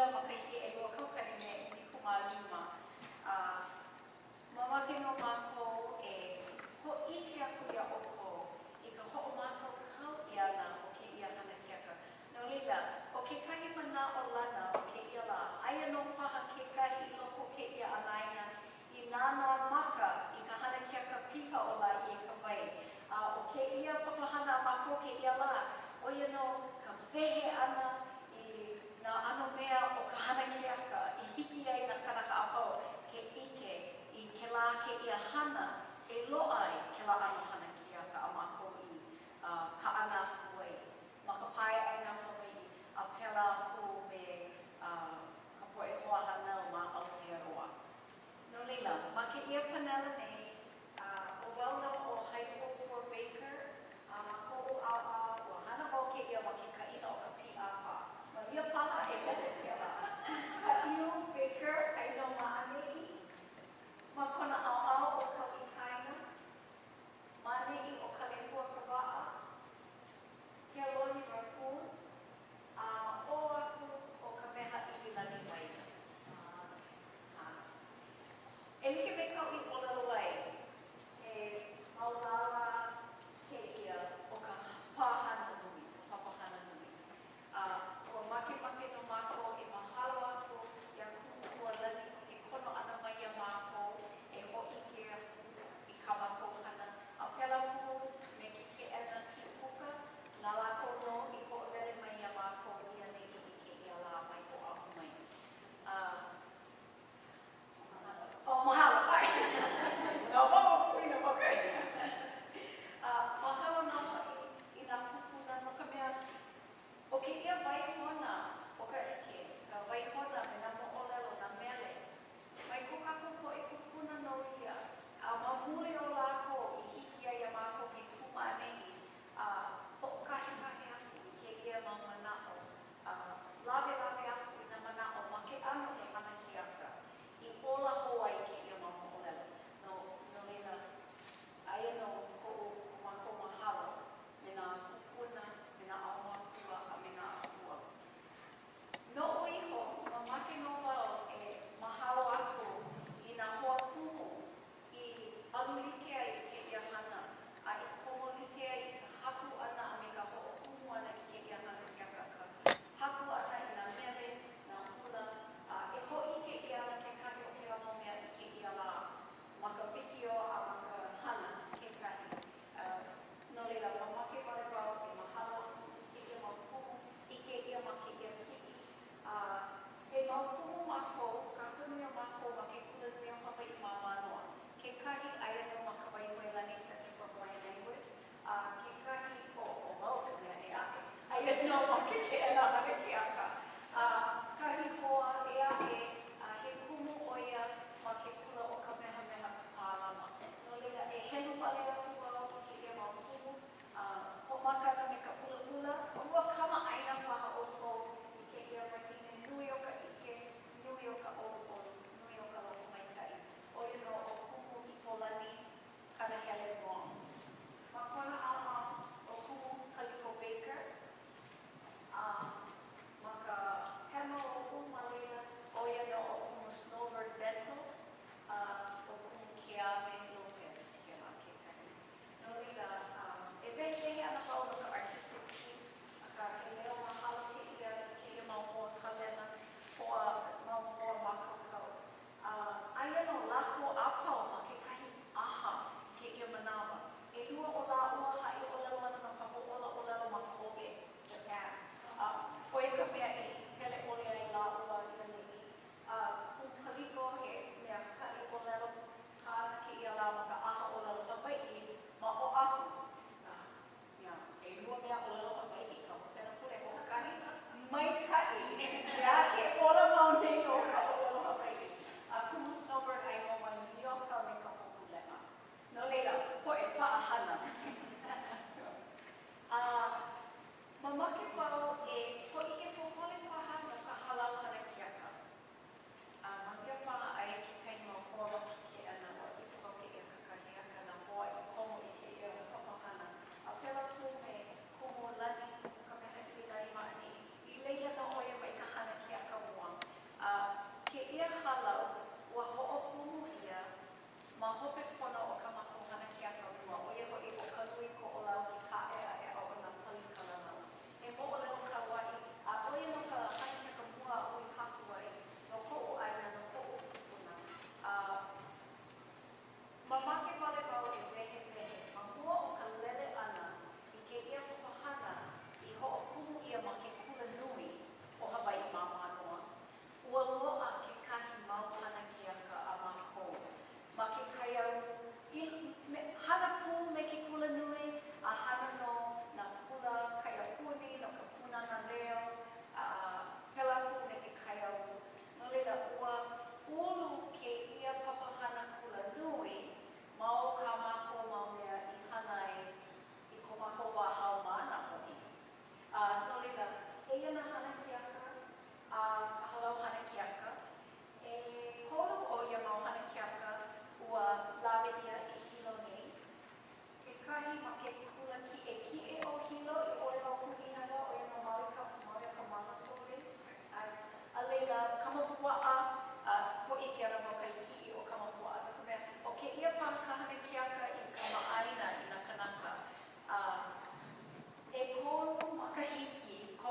ila makahiki e loa kaukani me i kumalima. Mamake no mako e ho ike aku ia oko I ka ho'o mako kau I ana o ke ia hana keaka. No lila, o ke kahi mana o lana o ke ia la, aia no paha ke kahi I loko ke ia anaina I nana maka I ka hana keaka piha o la I e ka wai. O ke ia papahana mako ke ia la, o ia no ka wehe ana I nā ano mea o ka hana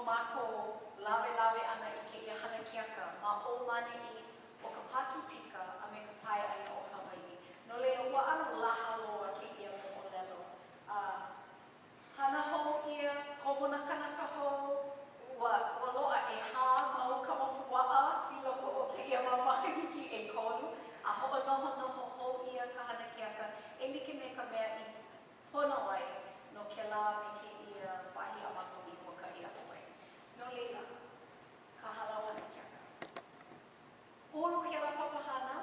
mākou lawe ana I ke ia hana keaka ma o manini o ka paki pika a me ka pae aina o Hawaii. No leila ua ana laha loa ke ia mo'olelo. Hana hou ia, komona kanaka hou, ua loa e hā mau kamapua'a I loko o ke ia mamakahiki e kolu. A ho'onoho hou ia ka hana keaka e like me ka mea I pono ai no ke la me ke ia wahi a mākou I huaka'i a koe. No leila, ka halau hana keaka. Ulu ke la papahana,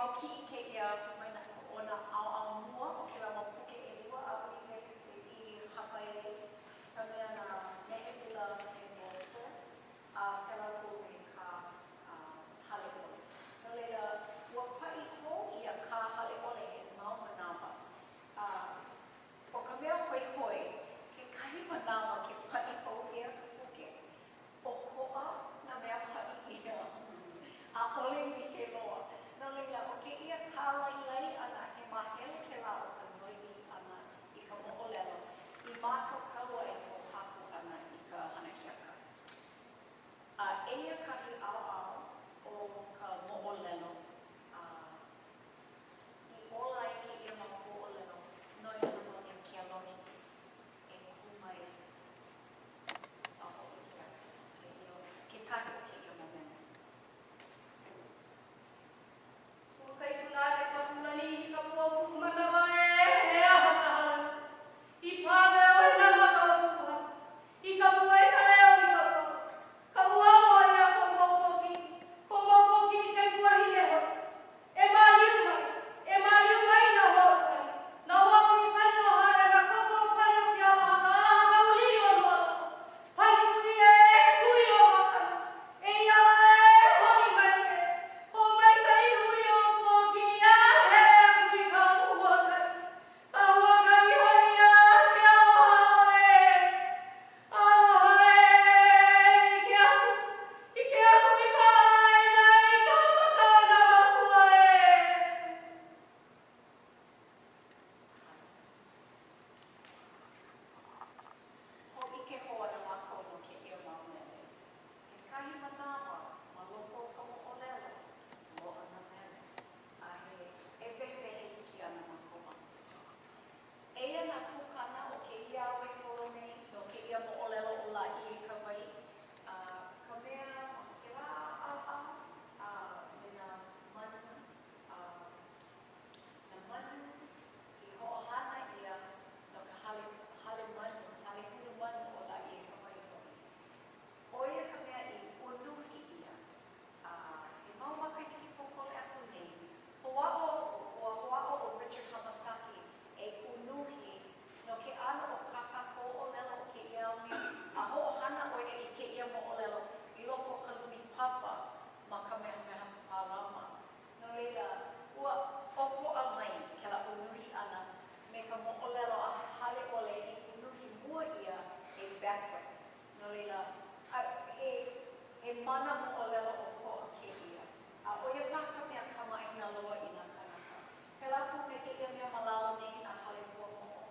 mau ki I ke ia o na ao mua o ke la mau puke e lua a I Hawaii ka mea na nehe ula e Boston a pela ko me ka hale ole. No leila, ua pai ho ia ka hale ole e mau manawa. O ka mea hoi hoi, ke kahi manawa ke pai ho ia ka puke. O koa na mea pai ia. A ole mi ke loa. No leila, o ke ia kālailai ana he mahele ke la o ka noiwi ana I ka mo'olelo. I mākau kaua e ko haku ana I ka hanakiaka. Eia kahi ao o ka mo'olelo. I ola I ke ia mau mo'olelo, noi ana mau ia ki alohi e kumai a ho'o kia. Ke kahi o ke ia mamena. Kai punare ka pulani ka pua manawa he aha ka hala. I pāwe o na maka o puha. I ka pua I ka leo I ka pua. Ka ua o ia ko maupoki. Ko maupoki I kai pua hi leho. E māliu mai na hoa kai. Na hoa pi pali o hare na kopo o pali o ki ala haka ala haka ulili o lua. Pali kuri e kui o makana. E iawa e hoi mai e. Ho mai kai hui o poki a he kui ka ua kai. Ka ua kai hoi a ke aloha ole. Aloha e ke aku. I ke aku I ka aina I ka makana makua e. Ho I ke hoa na mākou no ke ia maumele. Ke kahi manawa, ma loko ka mo'olelo, loa na mele. A he wehewehe iki ana mākou. Eia na kukana o ke ia awe kolo nei, no ke ia mo'olelo o la I ka wai. Ka mea, ke la me na manu, na manu I ho'ohana ia no ka hale manu, hale hulu manu o la I ka wai hoi. O ia ka mea I unuhi ia. He mau makahiki pokole aku nei. Hoa'o o Richard Hamasaki e unuhi no ke ano o kaka ho'olelo o ke ia aumi. A ho'ohana o ia I ke ia mo'olelo I loko ka lumi papa ma ka meha ka pālama. No leila, ua oko'a mai ke la unuhi ana me ka mo'olelo a hale ole I unuhi mua ia e backward. No leila, he mana mo'olelo o ko'a ke ia. O ia pa ka mea kama'aina loa I nā kanaka. Pela ku me ke ia mea malalo nei nā hale kua mo'o.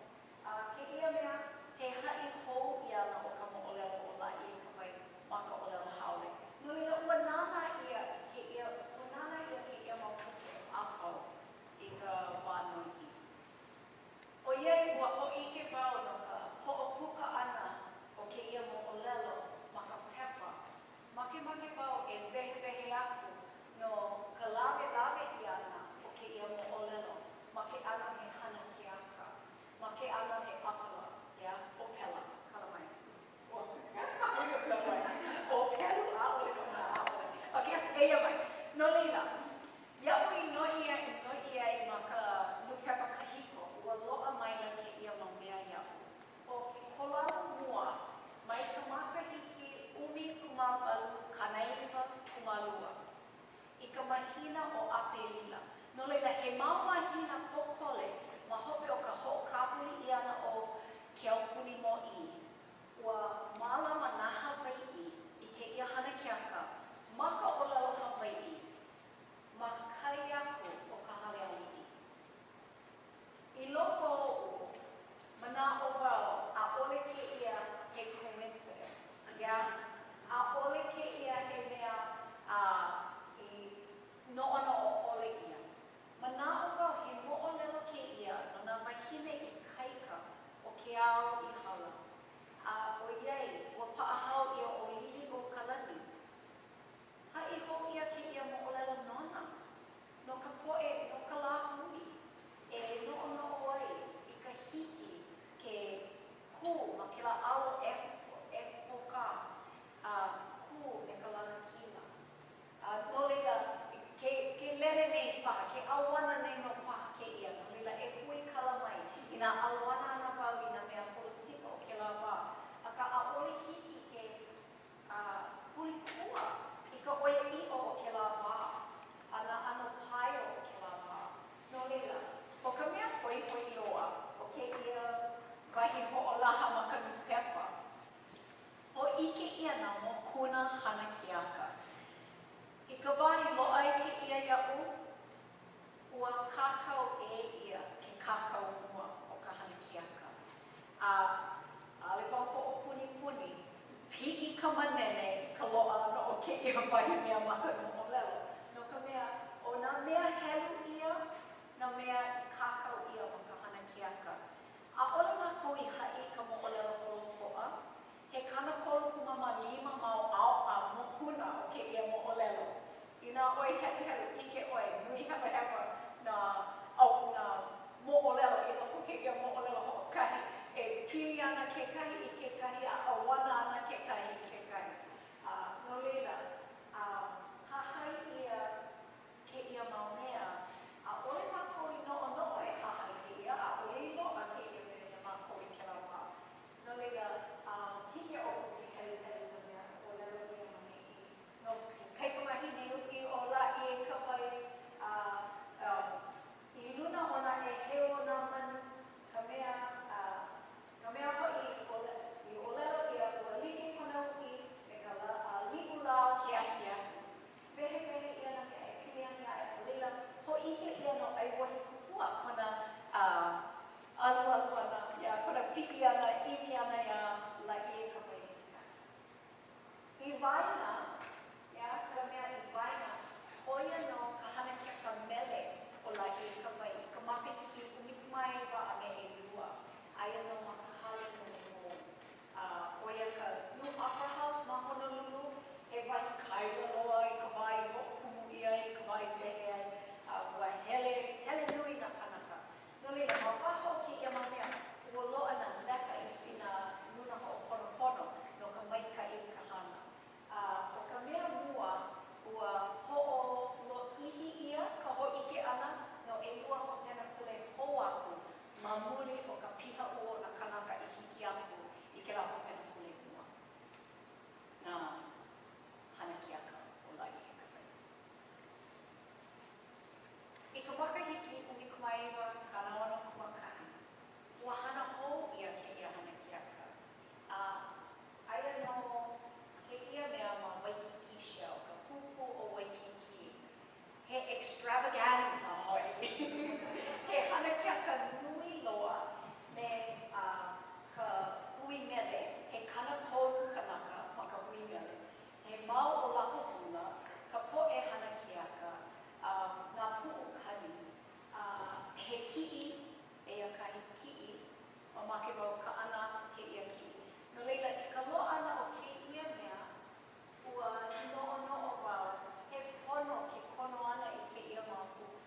Ke ia mea, he ha'i hou I ana o ka mo'olelo o la I ka wai ma ka olelo haole. No leila, ua nāna ia ke ia mau puke a pau I ka wānui I. O iai, ua ho'ike wau no ka ho'opuka ana o ke ia mo'olelo ma ka pepa. Make wau e wehewehe aku no ka lawe I ana o ke ia mo'olelo ma ke ana he hana ki aka. Ma ke ana he apala, o pela, kala mai. O pelu aole no ka aole. Okay, eia mai. No leila, iau I no ia I ma ka nupepa kahiko, ua lo'a mai na ke ia mau mea iau. O ke kolala mua, mai ka makahiki 19.2 I ka mahina o Apelila. No leila, he mau mahina pokole ma hope o ka ho'okapuni I ana o ke aupuni mo I. Ua mālama nā Hawai'i I ke ia hana keaka, ma ka olelo Hawai'i, ma kai aku o ka hale ali'i. I loko o'u, mana o wau, a ole ke ia he coincidence. A ole ke ia he mea I no'ono o ole ia. Mana o wau, he mo'olelo ke ia no nā wahine I kaika o ke ao I hala. O ia ia whai mea maka no o leo. No ka mea, o nā mea helu ia, nā mea I kākau ia ma ka hana kiaka. A ole nā kou I hai ka mo o leo kolokoa, he kana kolo kumama 5 mau ao a mokuna o ke ia mo o leo. I nā oi helu helu ike oi, nui hewa hewa nā mo o leo I loko ke ia mo o leo ho'okahi. E pili ana ke kahi I ke kahi, a awana ana ke kahi I ke kahi. No leila, hahai ia ke ia mau mea, a ole mako I no'o e hahai ke ia, a ole I loa ke ia mea mako I ke lau pā. No leila, hiki o ke helu helu na mea, o lelo ia mani I. No kaikamahi ni uki o la I e ka wai, I luna o na e heo na manu, ka mea hoi I o lelo ia ua like kona uki, me ka li'u lao ke ahia. Wehe ia na mea e pili ana e o leila, ho ike ia no ai wahi kukua kona alu ana, ia kona pi'i ana, imi ana ia la I e ka wai I ka. I waina, ia, ka mea I waina, hoia no ka hana kia ka mele o la I e ka wai, I ka makahiki umikmai wa ane e lua. Aia no ma ka hale no mo. Oia ka New Opera House ma Honolulu, he wahi kaira loa I ka wai ho'okumu ia I ka wai wehe ai, ua hele nui na kanaka. No leila, ma waho ke ia ma mea, ua loa na leka I nā luna ho'oponopono no ka maika'i ka hana. O ka mea mua, ua ho'olo'ihi ia ka ho'ike ana no ʻelua hopena pule hou aku ma muri o ka piha ua na kanaka I hiki aku I ke la hopena pule mua. Nā hana kiaka o lai he ka whai. I ka makahiki umikumaewa kanawano kumakahi, ua hana hou ia ke ia hana kiaka. Aia no ke ia mea ma Waikiki Shell, ka pupu o Waikiki. He extravaganza hoi. He hana kiaka nui loa me ka hui mele, he kana koru kanaka ma ka hui mele. He mau o lako hula, ka po'e hana kiaka, nā pu'u kani. He ki'i, ea kahi ki'i, ma make wau ka ana ke ia ki'i. No leila, I ka loa ana o ke ia mea, ua no'o wau, he pono ke kono ana I ke ia mau pupu.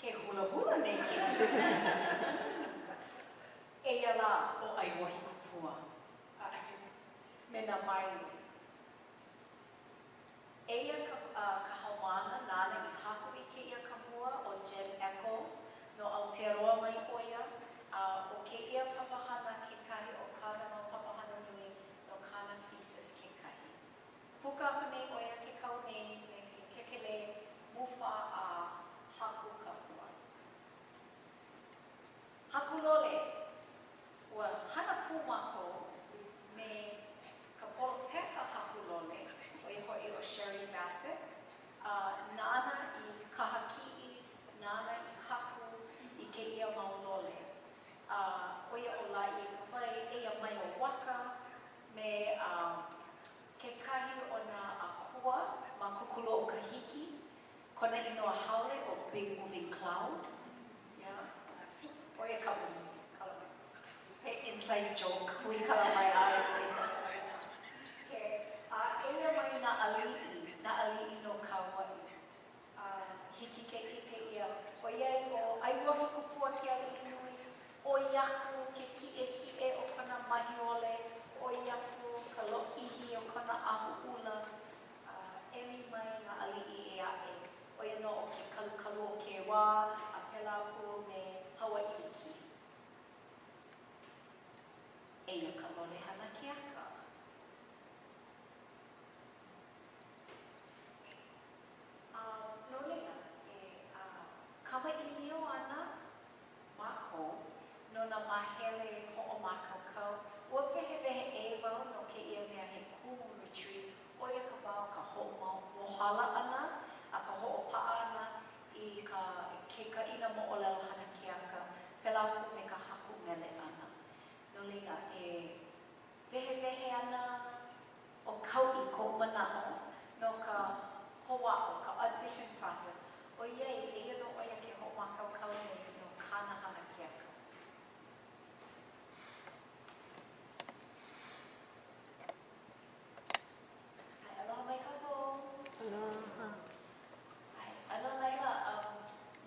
Ke hula hula nei ke Eia la o ai wahi kupua. Me nā mai. Eia ka haumana nāna I haku I ke ia ka mua o Jen Eccles no Aotearoa mai oia. O ke ia papahana kekahi o kāna mau papahana nui no kāna thesis kekahi. Puka aku nei oia ke kau nei me ke kekele mufa a haku ka hua. Haku lole, ua hana pū mako me ka polo peka haku lole o I hoi o Sherry Bassett. Nāna I kahaki'i, nāna I haku I ke ia mau lole. Oia o la I ka whai eia mai o waka me kekahi o nā akua ma kukulo o kahiki. Kona inoa haole o Big Moving Cloud. Oia ka kalamai. Hey, inside joke. Hui kalamai ai. Eia mai nā ali'i no Kauai. Hiki ke ia. Oiai o aiwahi kupua ke ali'i nui. Oiaku ke ki'e o kona mahiole. Oiaku ka lo'ihi o kona ahu ula. Emi mai nā ali'i e a'e. Oia no o ke kalukalu o ke wā, a pela aku me Hawaii ki. Eia ka lole hana ke aka. No leila, kamaʻilio ana mako no nā mahele hoʻomākaukau. Ua wehewehe e wau no keia mea he kumu retreat. Oia ka wau ka hoʻomohala ana, a ka hoʻopa'a ana I ke kaʻina moʻolelo hana ke aka. Pela aku me ka haku mele ana. No leila, e wehewehe ana o kauʻi kou manaʻo no ka hoʻa'o, ka audition process. Oiai, eia no oia ke hoʻomākaukau nei no kāna hana ke aka. Aloha mai kākou. Aloha. Ano laila,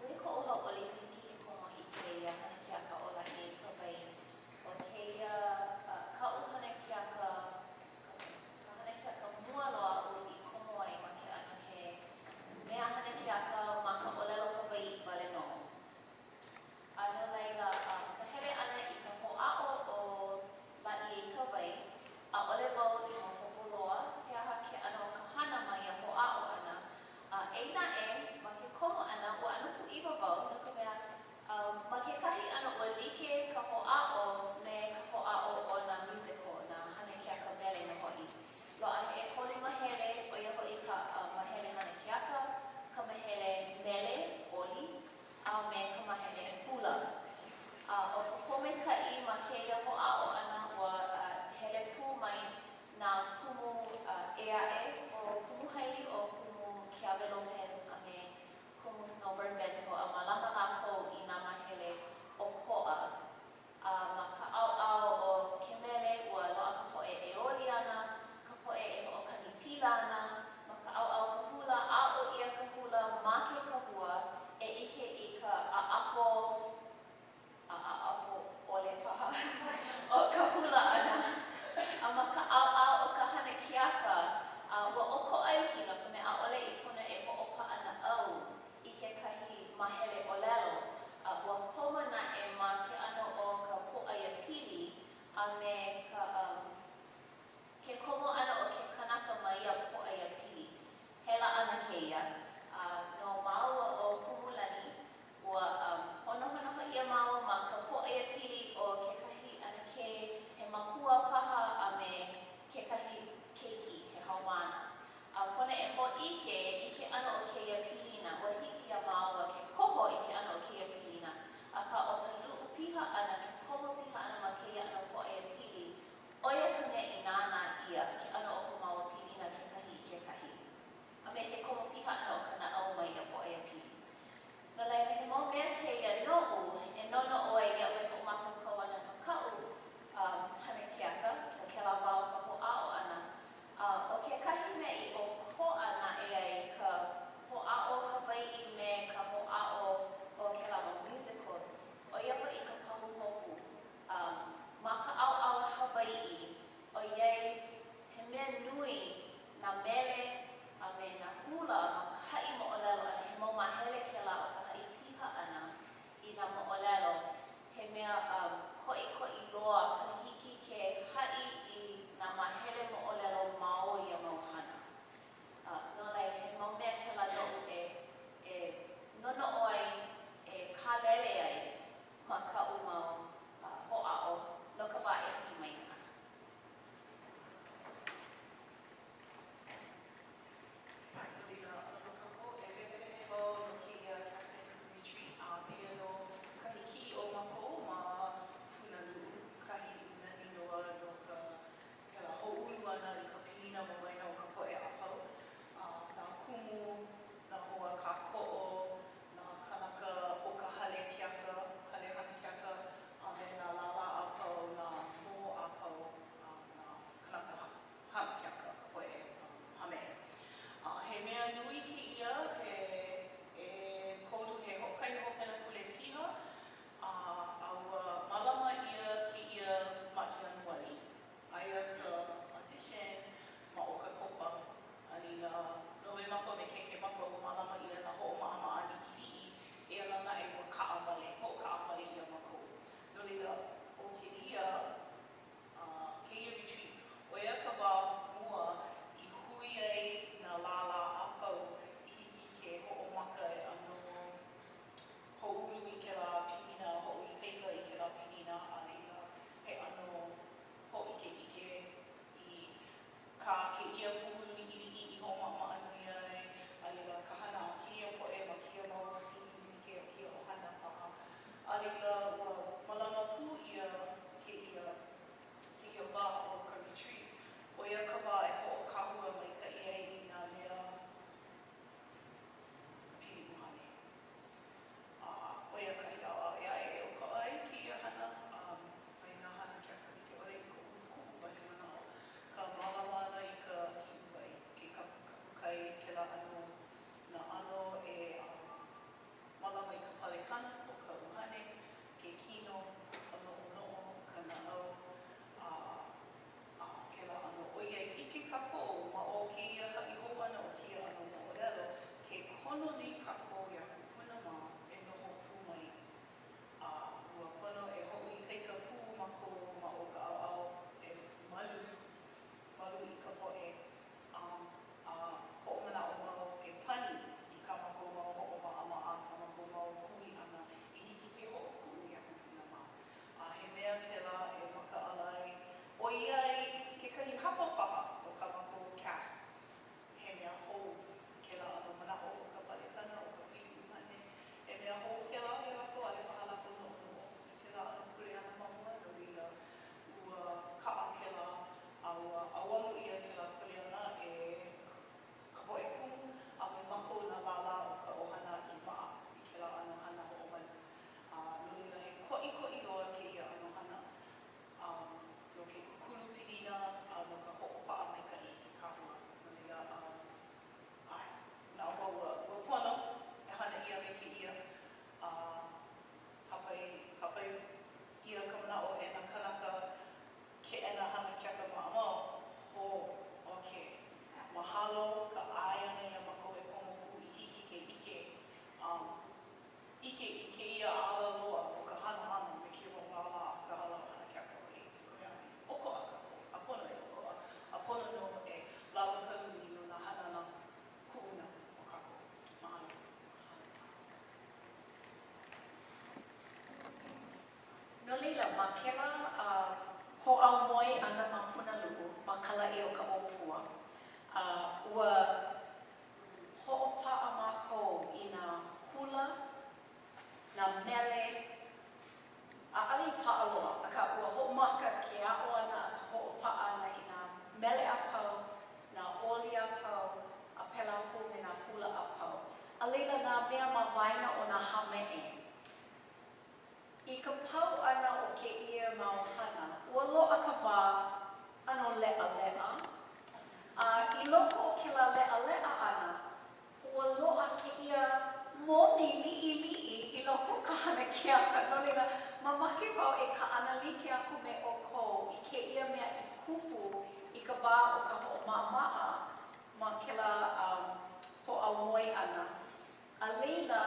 nui koʻu hauʻoli ka hiki ke komo I keia hana ke aka o laʻi ka wai. O keia kaʻu hana ke aka, ka hana ke aka mua loa o I komo ai ma ke ano he mea hana ke aka ma ka ʻolelo Hawaiʻi wale nō. Ano laila, ka hele ana I ka hoʻa'o o laʻi I ka wai, ʻaʻole wau I maopopo loa he aha ke ano ka hana mai ia hoʻa'o ana. Eina ma ke komo ana, ua ano puʻiwa wau no ka mea ma kekahi ano ua like ka hoʻa'o me ka hoʻa'o o nā musical, nā hana ke aka mele na hoʻi. Loaʻa e holi mahele, oia hoʻi ka mahele hana ke aka, ka mahele mele, oli, me ka mahele hula. O ka pomekaʻi ma keia hoʻa'o ana ua hele pū mai nā kumu e a'e o kumu haili o kumu Keawe Lopez a me kumu Snowbird Bento a malama a leila nā mea ma waina o nā hame e. I ka pau ana o ke ia maohana, ua loa ka wā ano lea lea. I loko o ke la lea lea ana, ua loa ke ia moni li'i i loko ka hana keaka. No leila, mamake wau e ka ana like aku me o kou i ke ia mea i kupu i ka wā o ka ho'omamaa ma ke la ho'aumoi ana. A leila,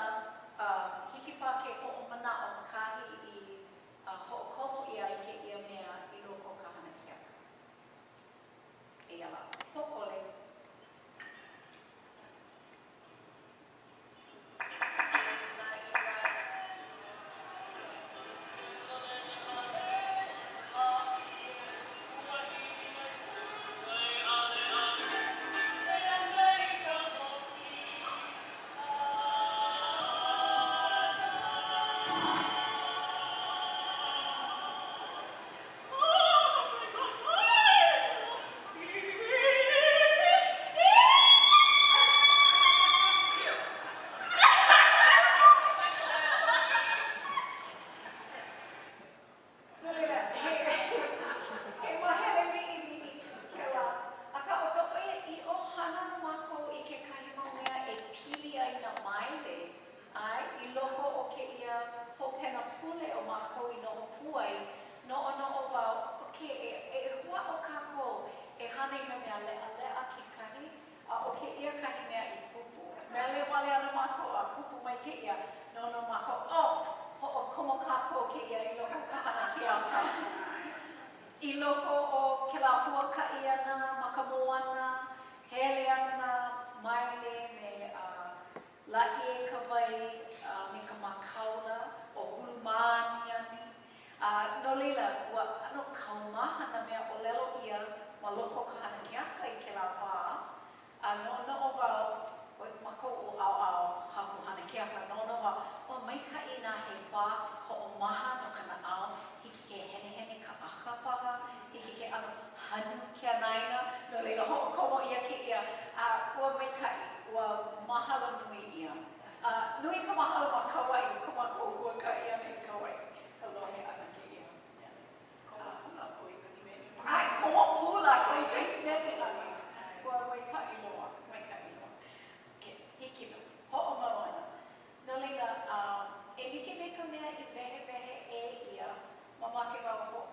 hiki pā ke ho'omana o kahi i ho'okomo ia i ke ia mea i loko ka hana keaka. E ala, hokole. I loko o ke la huaka'i ana, makamoana, hele ana, maile me la'i e ka wai me ka makaula o hulumani ani. No leila, ua ano kaumaha na mea o lelo ia ma loko ka hana keaka i ke la wā. No o wau, mako o au haku hana keaka, no wau, o maika'i nā he wā ho'omaha no ka na'au, hiki ke hene ka aka paha, hiki ke ano hanu ke anaina, no leila ho'okomo ia ke ia, ua maika'i, ua mahalo nui ia. Nui ka mahalo ma Kauai, ka mako huaka'i ana i Kauai, ka lohe ana ke ia. Komo pula ko i ka himene ana. Ua maika'i loa. Hiki no, ho'omaona. No leila, e like me ka mea i wehe e ia, mamake wau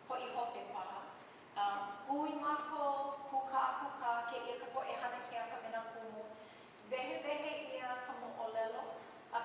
ho'i hope paha. Hui mako, kuka, ke ia ka po'e hana keaka me nā kumu. Wehe ia ka mo'olelo, a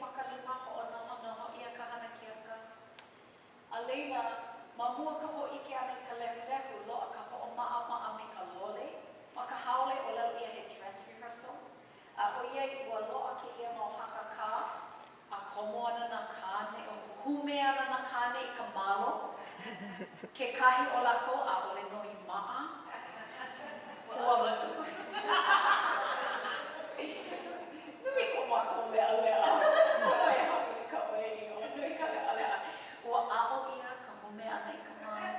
makalima ho'onohonoho ia ka hana keaka. A leila, ma mua ka ho'ike ana i ka lehulehu, lo'a ka ho'oma'a me ka lole. Ma ka haole o lelo ia he dress rehearsal. O iai ua lo'a ke ia mau hakaka, a komo ana na kane, o hume ana na kane i ka malo. Ke kahi o lako a ole no i ma'a. Ua nui ko mako lea lea. Ua e hawi ka wei o nui ka lea lea. Ua a'o ia ka hume ana i ka malo.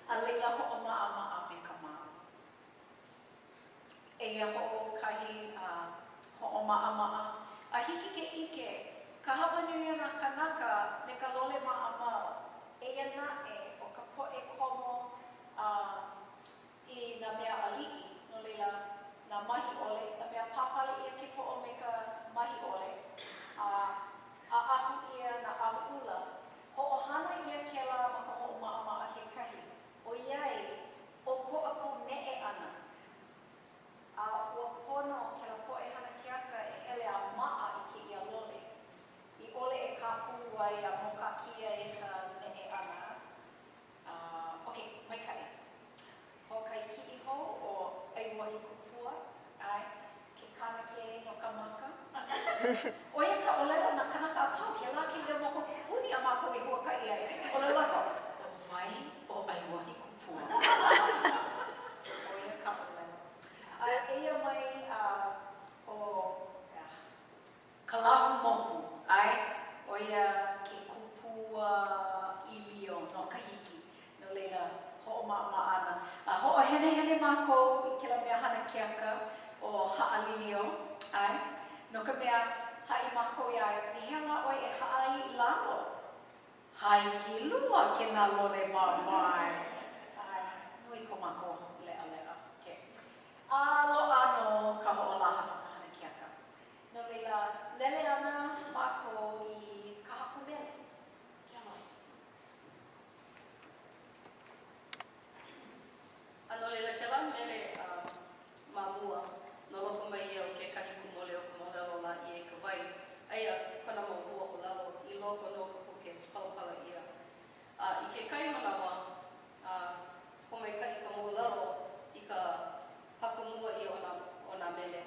A leila ho'oma'a me ka malo. Eia ho'o kahi ho'oma'a. A hiki ke ike, ka hawanui ana kanaka me ka lole ma'a. Eia na'e o ka po'e komo i nā mea ali'i, no leila nā mahi ole, nā mea papale ia ke po'o me ka mahi ole. A ahu ia nā ahula, ho'ohana ia kela ma ka ho'oma'a ke kahi. O iai, o ko'ako ne'e ana. Ua pono kela po'e hana keaka e hele a ma'a i ke ia lole. I ole e kāpū ai a mokakia e ka ne'e ana. Ok, mai kai. Hokai ki'i ho o aimua i kukua, ai, ke kanake no ka maka. O ia ka olelo na kanaka a pau, ke la ke ia moko puni a mako i huakai ai. Olelo lako, o vai o aimua i kukua. O ia ka olelo. Eia mai o ka lahu moku, ai, o ia ke kupua ilio no ka hiki. No leila, ho'oma'a ana. Ho'ohene mākou i kela mea hana keaka o ha'alilio, ai. No ka mea ha'i mākou ia e pehea la oi e ha'ai i lalo. Hai ki lua ke nā lole wawai. Ai, nui ko mākou lea. Okay. Lo'a no ka ho'olaha no ka hana keaka. No leila, lele ana mākou i ka hakumele. Kia mai. Ano leila ke la mele mamua no loko mai ia o ke kahi kumole o ka modelo la i e ka wai. Aia kona mau hua o lalo i loko no ka puke palapala ia. I ke kai manawa, ho mai kahi ka mau lalo i ka hakumua ia o nā mele.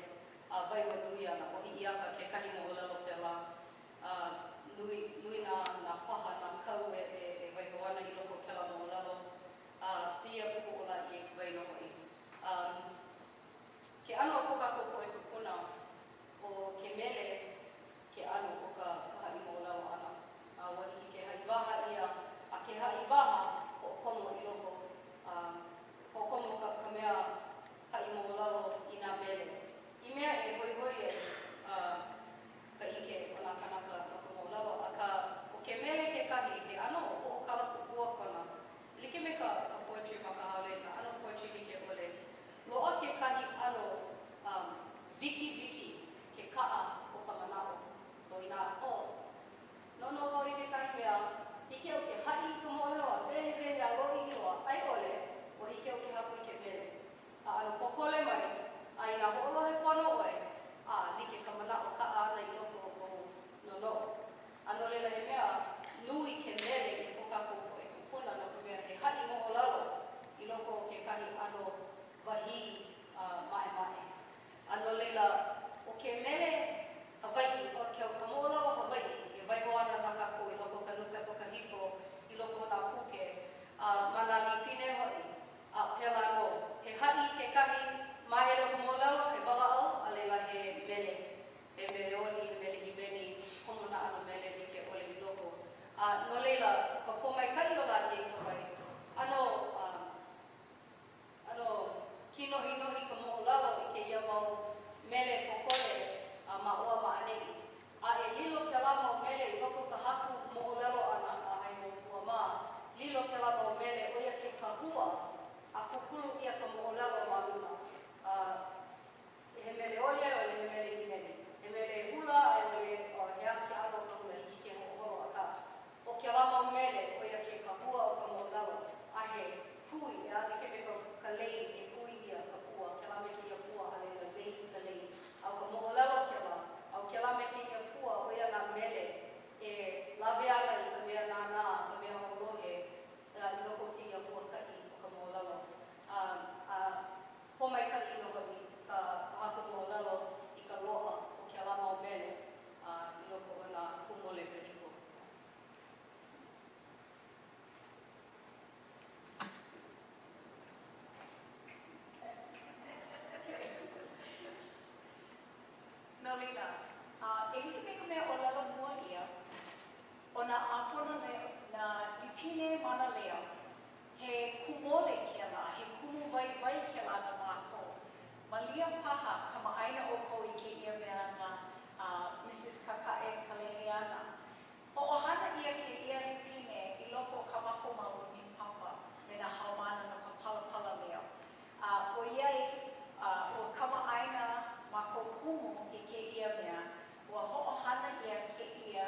E hiki me ka mea o lala mua ia, o na āpona na ipine mana lea, he kumole ke la, he kumu vai ke la na mākou. Malia paha ka maaina o kou I ke ia mea na Mrs. Kakae Kaleheana. Ho'ohana ia ke ia ipine I loko o ka mako mauni papa me na haumana no ka palapala lea. O iai, o ka maaina ma kou kumu I ke ia mea, ua ho'ohana ia ke ia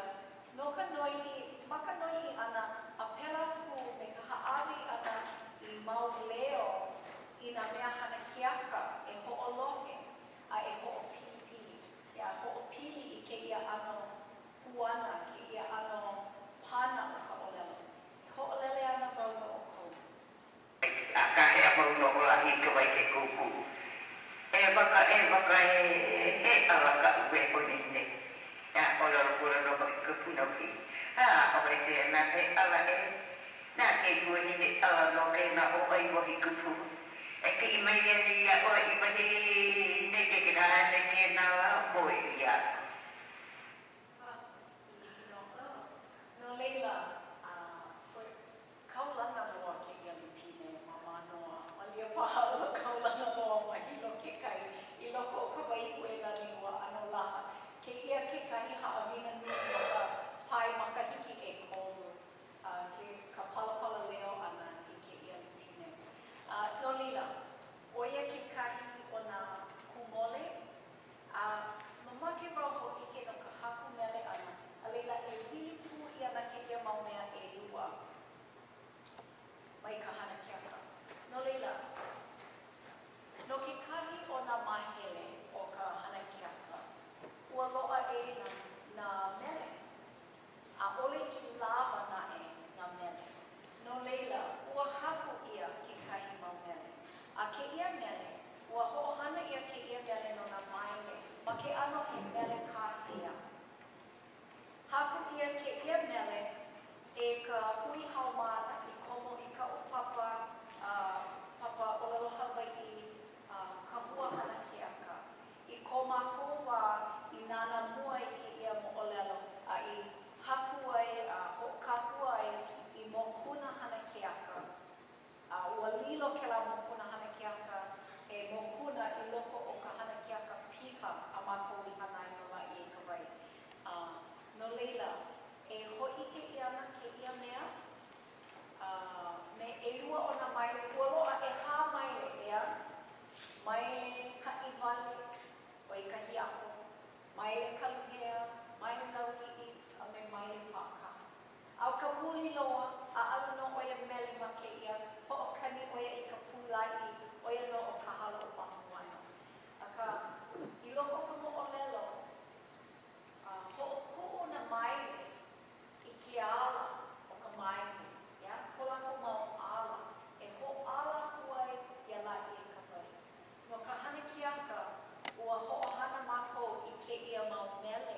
no ka noi, maka noi ana a pela pu me ka haawi ana I mau leo I na mea hana kiaka e ho'olohe a e ho'opili. Ia ho'opili I ke ia ano puana, ke ia ano pana o ka olelo. Ho'olele ana wau no o kou. A ka he a mau no ola I ka wai ke kuku. E waka alaka ue o nine. Ya ola rukura no waki ka puna ki. O wai te na he ala na ke kua nine ala no ke na o ai wahi kupu. E ke I mai e ni a oa I mahi ne ke kira ne ke na moe ia. No leila, kaulana loa ke ia lupine mama noa. Malia paha ua kaulana loa ma hilo ke kai. I loko o ka wai ue lani ua ano laha. Ke ia ke kahi haawina nui maka pai maka hiki e kolu. Ke ka palapala leo ana I ke ia lupine. No leila, oia ke kahi o na kumole. Mamake wau ho ike no ka haku mele ana. A leila e wili pu I ana ke ia mau mea e lua. Mai ka hana keaka. No leila, no ke kahi o na mahele o ka hana keaka, ua loa e na mele. A ole ki lava na mele. No leila, ua haku ia ke kahi mau mele. A ke ia mele, ua ho'ohana ia ke ia mele no na maile. Ma ke ano he mele kāhea. Haku ia ke ia mele e ka hui haumana I komo I ka upapa, papa olelo Hawaii, ka hua hana keaka. I ko mākou wā I nana mua I ke ia mo olelo, a I haku ai, ho'okahu ai I mokuna hana keaka. Ua lilo ke la mokuna hana keaka, e mokuna I loko o ka hana keaka piha a mākou I hanai no la I ka wai. No leila, e ho'ike I ana ke ia mea, me e lua o na maile, ua loa e hā maile ea, maile ha'i wale o I ka hiako, maile kaluhea, maile nauhi'i, a me maile pāka. Au ka muli loa, a ala no oia mele ma ke ia, ho'okani oia I ka pūlai, oia no o ka hala o Pamuana. Aka, I loko ka mo'olelo, ho'oku'u na maile I ke ala o ka maile, ya, ko lako mau ala, e ho'ala huai ia la'i e ka wai. No ka hana kiaka, ua ho'ohana mākou I ke ia mau mele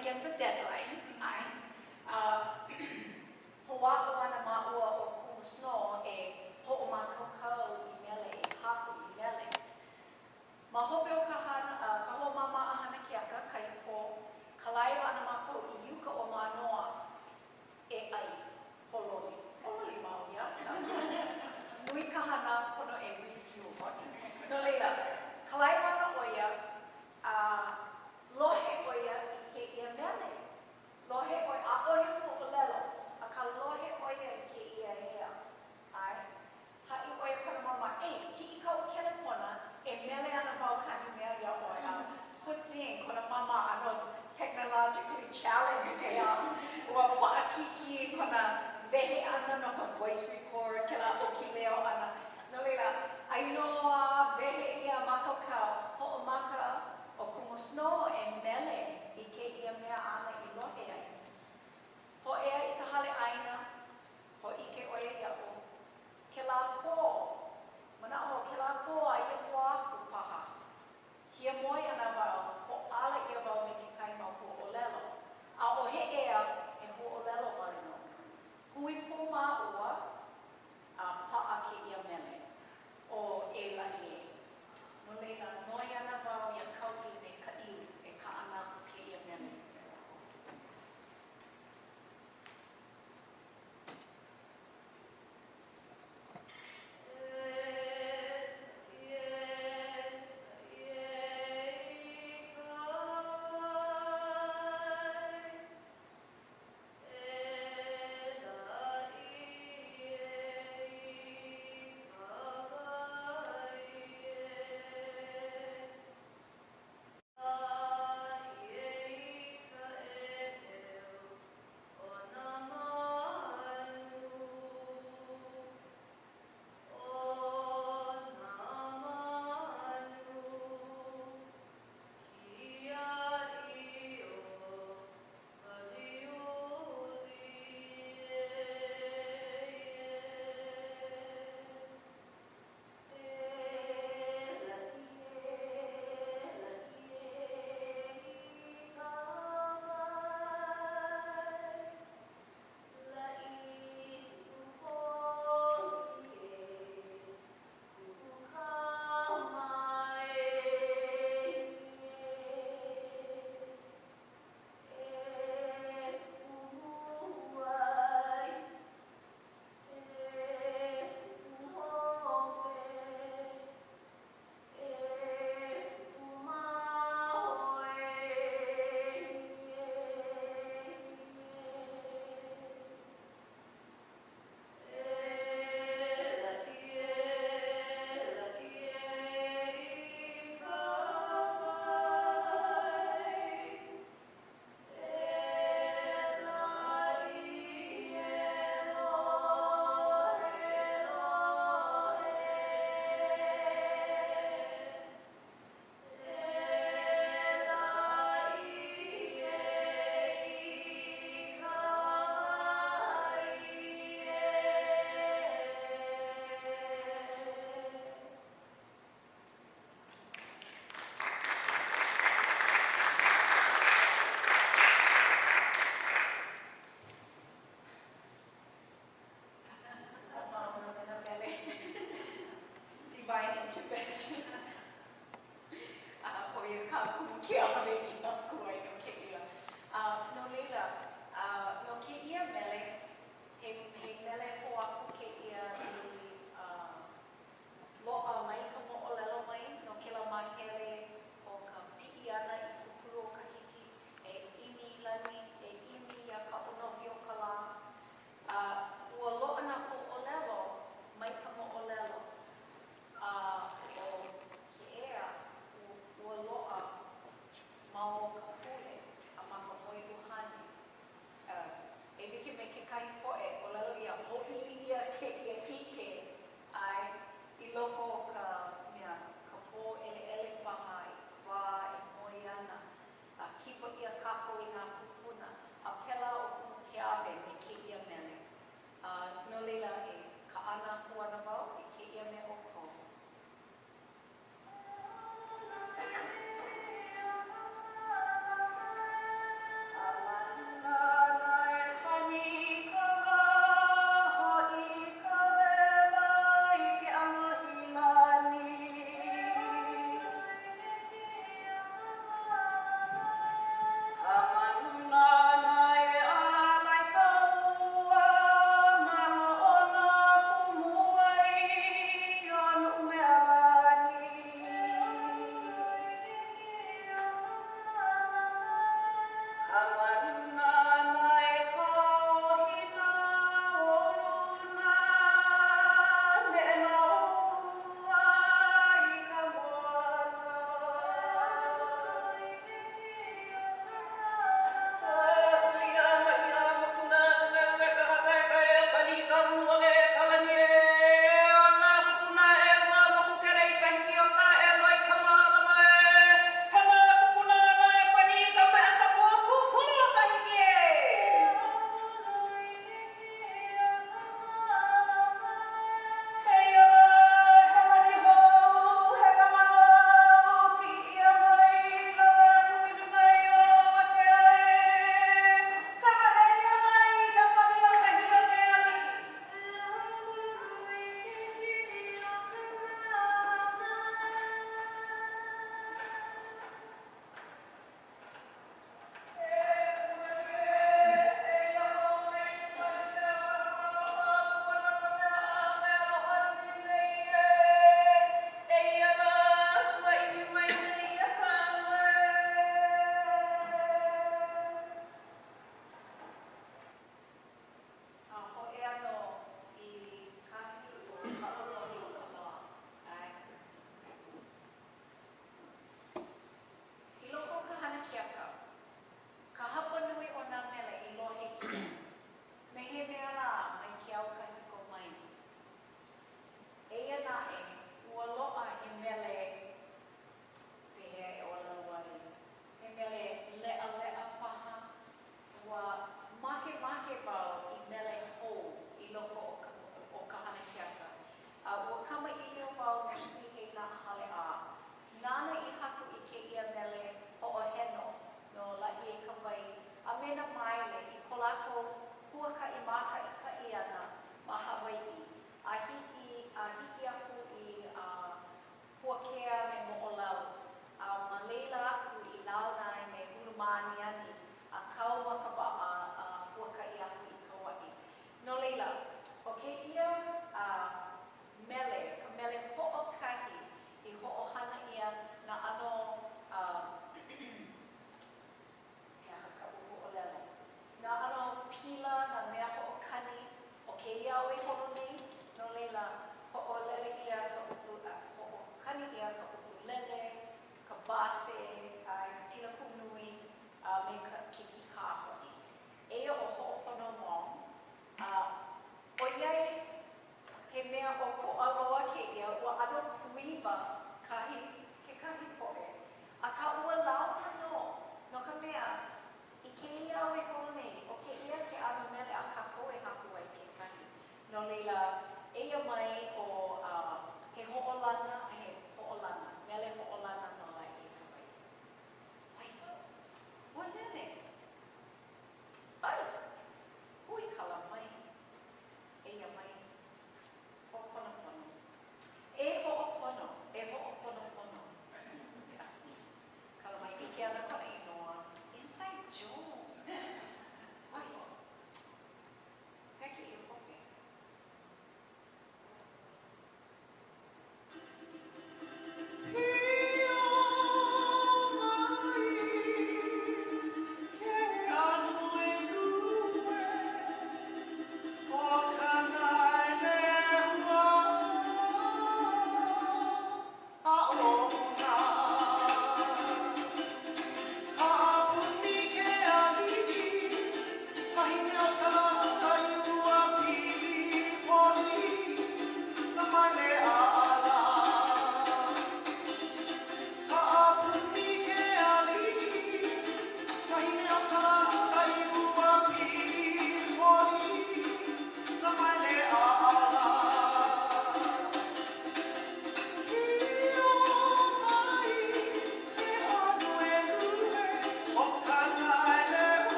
against the deadline. Ho'a'o ana ma'ua o kusno e ho'omakokau I mele e haku I mele. Ma hope o ka ho'omama a hana keaka kai po kalaiwa ana mako I yuka o manoa e ai hololi. Hololi mau ia. Nui ka hana pono e refuel honi. No leila, kalaiwa ana oia lohe oia I ke ia mele.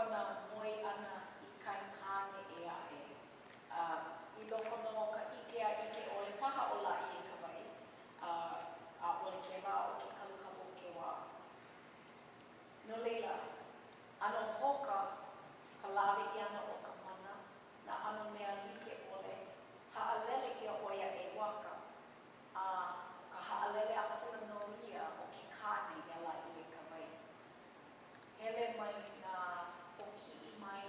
kona moi ana I kai kāne e ae. I loko no ka ike a ike o le paha o lai e ka wai. A ole ke rā o ke kalukamu o ke wā. No leila, ano hoka ka lawe I ana o ka mana na ano mea like ole haalele ia oia e waka. Ka haalele a pula no ia o ke kāne ia lai e ka wai. Hele mai nā o ki I mai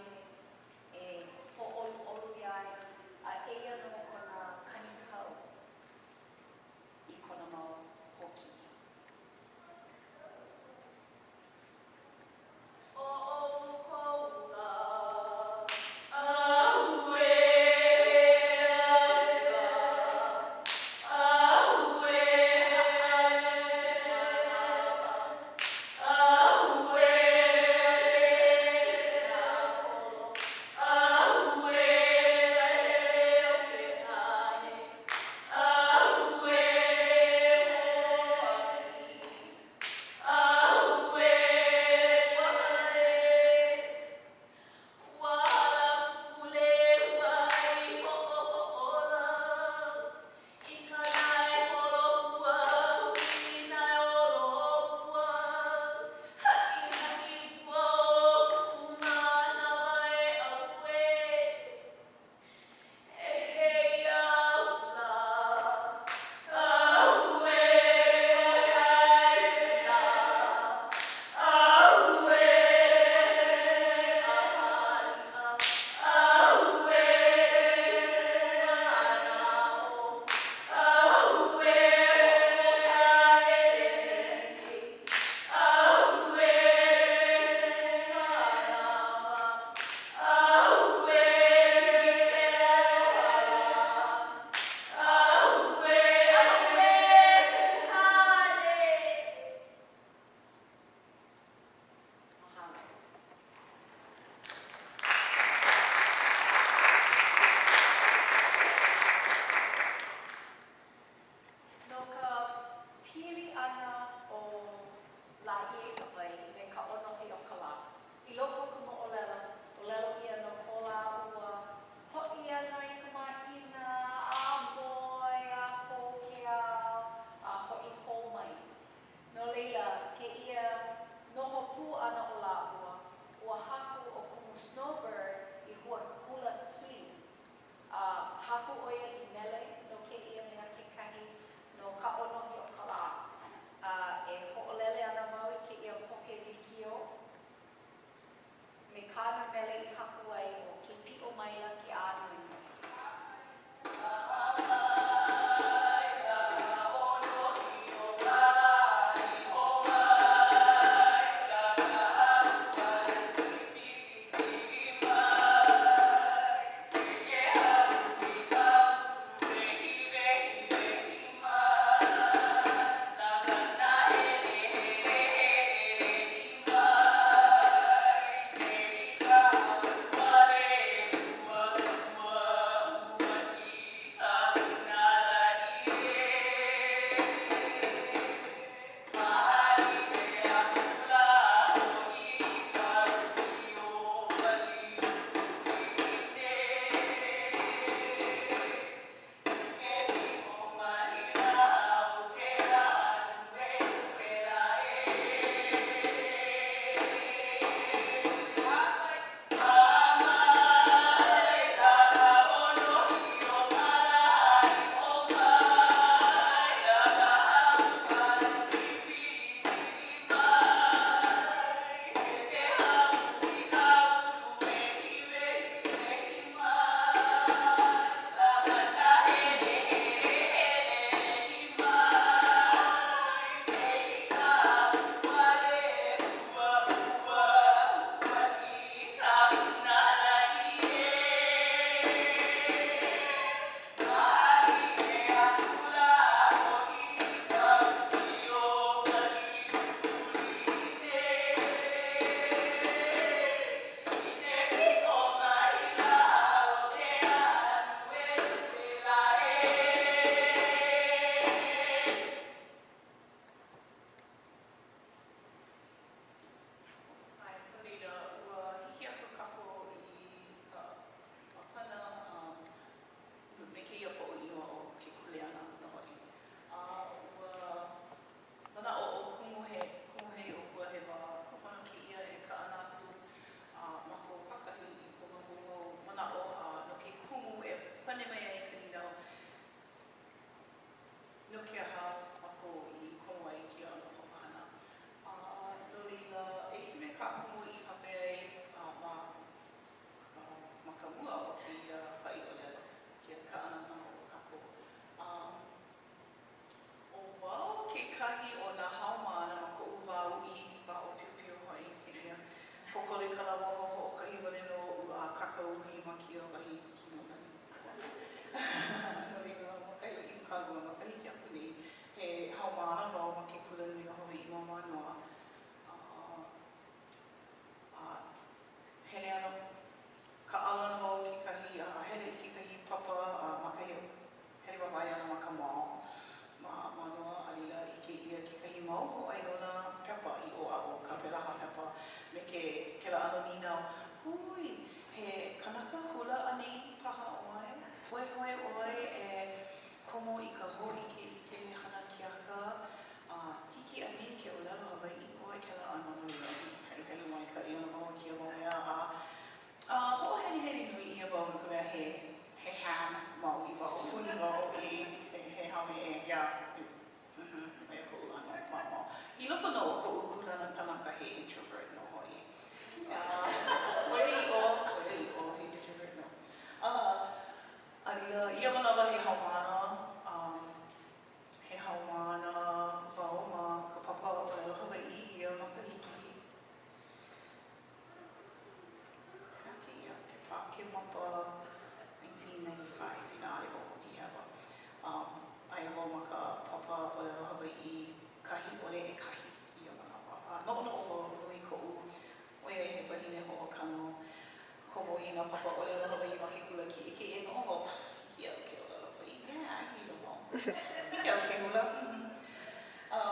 Ika o ke hula.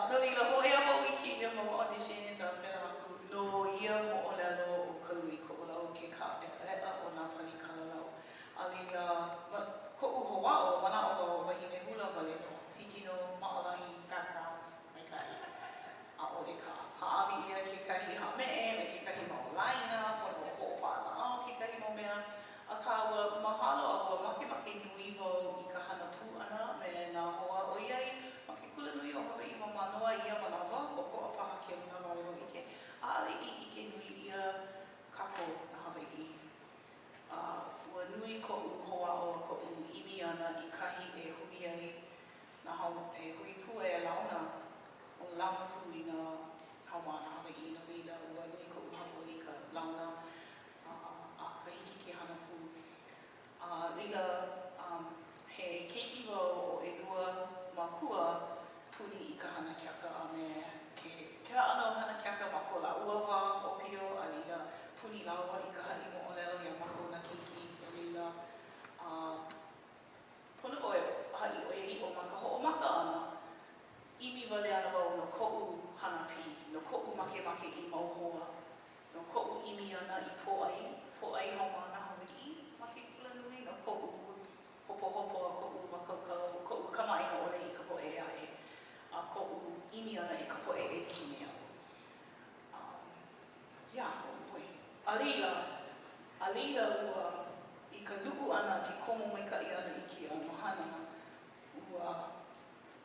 No lila ho ea ho I ki ia mo auditions a pera aku. No ia mo o lalo o kalu I ko o lau ke ka e lea o nā pali kalalau. A lila, ko u hoa o mana o wau wahine hula wale no. Hiki no maalahi backgrounds mai kai. A o le ka haawi ia ke kahi ha mee, me ke kahi mau laina, pono o ho'opana ao ke kahi mau mea. A ka ua mahalo a ua make nui wau I ka hana pū ana me nā hoa o iai. Make kula nui o Hawaii ma manoa ia manawa o ko a paha ke manawa o ike. A ale I ke nui ia kako na Hawaii. Ua nui ko u hoa o ko u imi ana I kahi e hui ai. Na hau e hui pū e launa. O launa pū I nā hawa na Hawaii na lila. Ua nui ko u hapo I ka launa. A ka hiki ke hana pū. Lila, he keiki wau o e lua makua puni I ka hana kiaka a me ke kera ana o hana kiaka ma ko la uawa o pio a lila puni lawa I ka hali mo o lelo ia mako na keiki a lila. Pono o e hali o e I o maka ho o maka ana imi wale ana wau no ko'u hana pi, no ko'u make I mau hoa, no ko'u imi ana I po ai hau mana Hawaii, make kula nui no ko'u hopo a ko'u makaukau, ko'u kamaina ole I ka po'e a e, a ko'u imi ana I ka po'e e ki mea. Alila ua I ka lu'u ana ke komo maika'i ana I ki a mahana, ua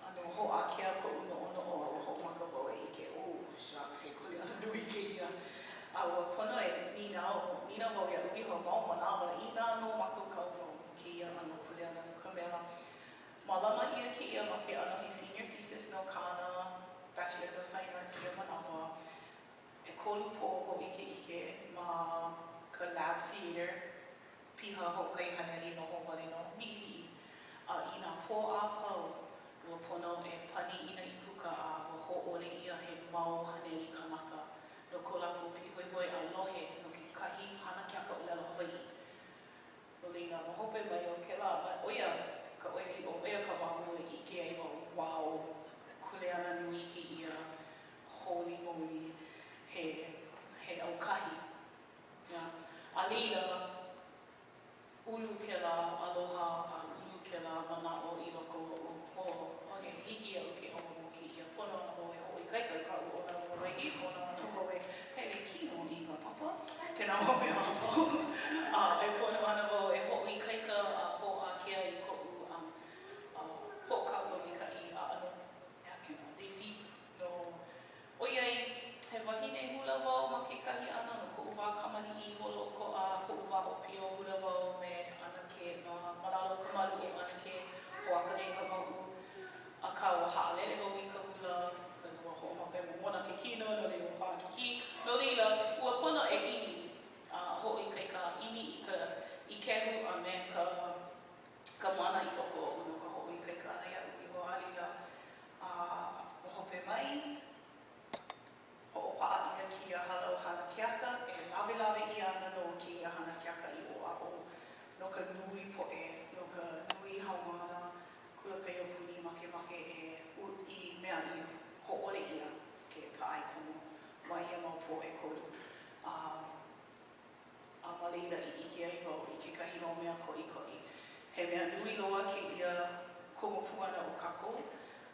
ano ho'akea ko'u no'ono o ho'omaka wau e ike, shucks, he kuli ana nui ke ia. A ua pono e nina wau ia uiho mau manawa I nā no makaukau wau ke ia ano kuli ana no ka mea. Malama ia ke ia ma ke ano he senior thesis no kāna Bachelor of Fine Arts ia manawa. E kolu po ho ike ma ka lab theater piha hokai haneli no ho wale no mi'i. I nā po a pau ua pono e pani ina I puka a ua ho'ole ia he mau haneli kanaka. No ko lakou pihoihoi a lohe no ke kahi hana kiaka o lelo Hawaii. No leila, ma hope mai o ke la, ma oia ka oia I o oia ka wahu I ike ai wau, wow, kule ana nui ke ia, holy moly, he aukahi. A leila, ulu ke la aloha, ulu ke la mana'o I loko o hiki au ke omo mo ke ia pono ana ho e hoi kaika I ka u o na Hawaii, pono ana ho e hele kino I ka papa, ke nā ho mea apau. E pono ana ho e hoi kaika a ho'akea I ko'u ho'okau mika'i a ano, dig deep no. Oiai, he wahine hula wau ma ke kahi ana no ko'u wā kamali'i holo ko'a, ko'u wā opio hula wau me ana ke malalo kamalu o ana ke ho'akane ka ma'u. A ka ua ha'alele wau I ka hula, ka ua ho'omaka e momona ke kino, no le ua pa'a ke ki. No leila, ua pono e imi, ho'i kaika imi I kehu a me ka mana I toko o no ka ho'i kaika ana ia I ho a leila. Hope mai, ho'opa'a ia ki a halau hana kiaka, e lawe ia ana no ki a hana kiaka I o a'o. No ka nui po'e, no ka nui haumana, kula kai o puni make I mea I ho'ole ia ke ka ai komo. Mai ia mau po'e kolu. A ma leila I ike ai wau I ke kahi mau mea ko'i. He mea nui loa ke ia komo puana o kako,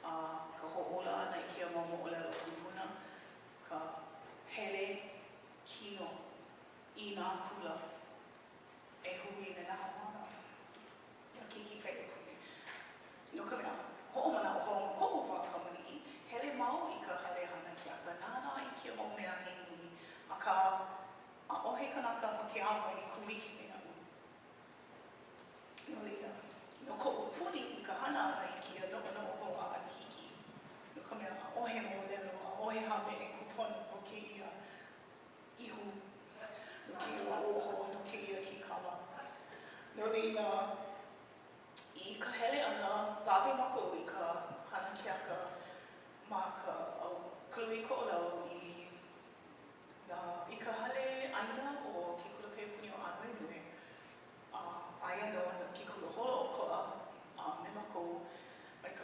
ka ho'ola ana I kia mau mo'olelo kupuna, ka hele kino I nā kula e hui me nā haumana. Ia kiki kai o puni. No ka mea, ho'omana o wau ko'u wā kamali'i, hele mau I ka hale hana kiaka, nāna I kia mau mea he nui, a ka ohe kanaka ma ke awa I kuwiki me na'u. No leila, no ko'u puni I ka hana ana I kia no'ono o wau a anihiki. No ka mea, a ohe mo lelo, a ohe hame e kupono o ke ia ihu, no ke ia oho, no ke ia hikala. No leila, I ka hele ana, lawe mako I ka hana kiaka ma ka kalui ko'olau I ka hale aina o ke kula kai puni o Anuenue. Aia no ana ke kula holo o ko'a me mako mai ka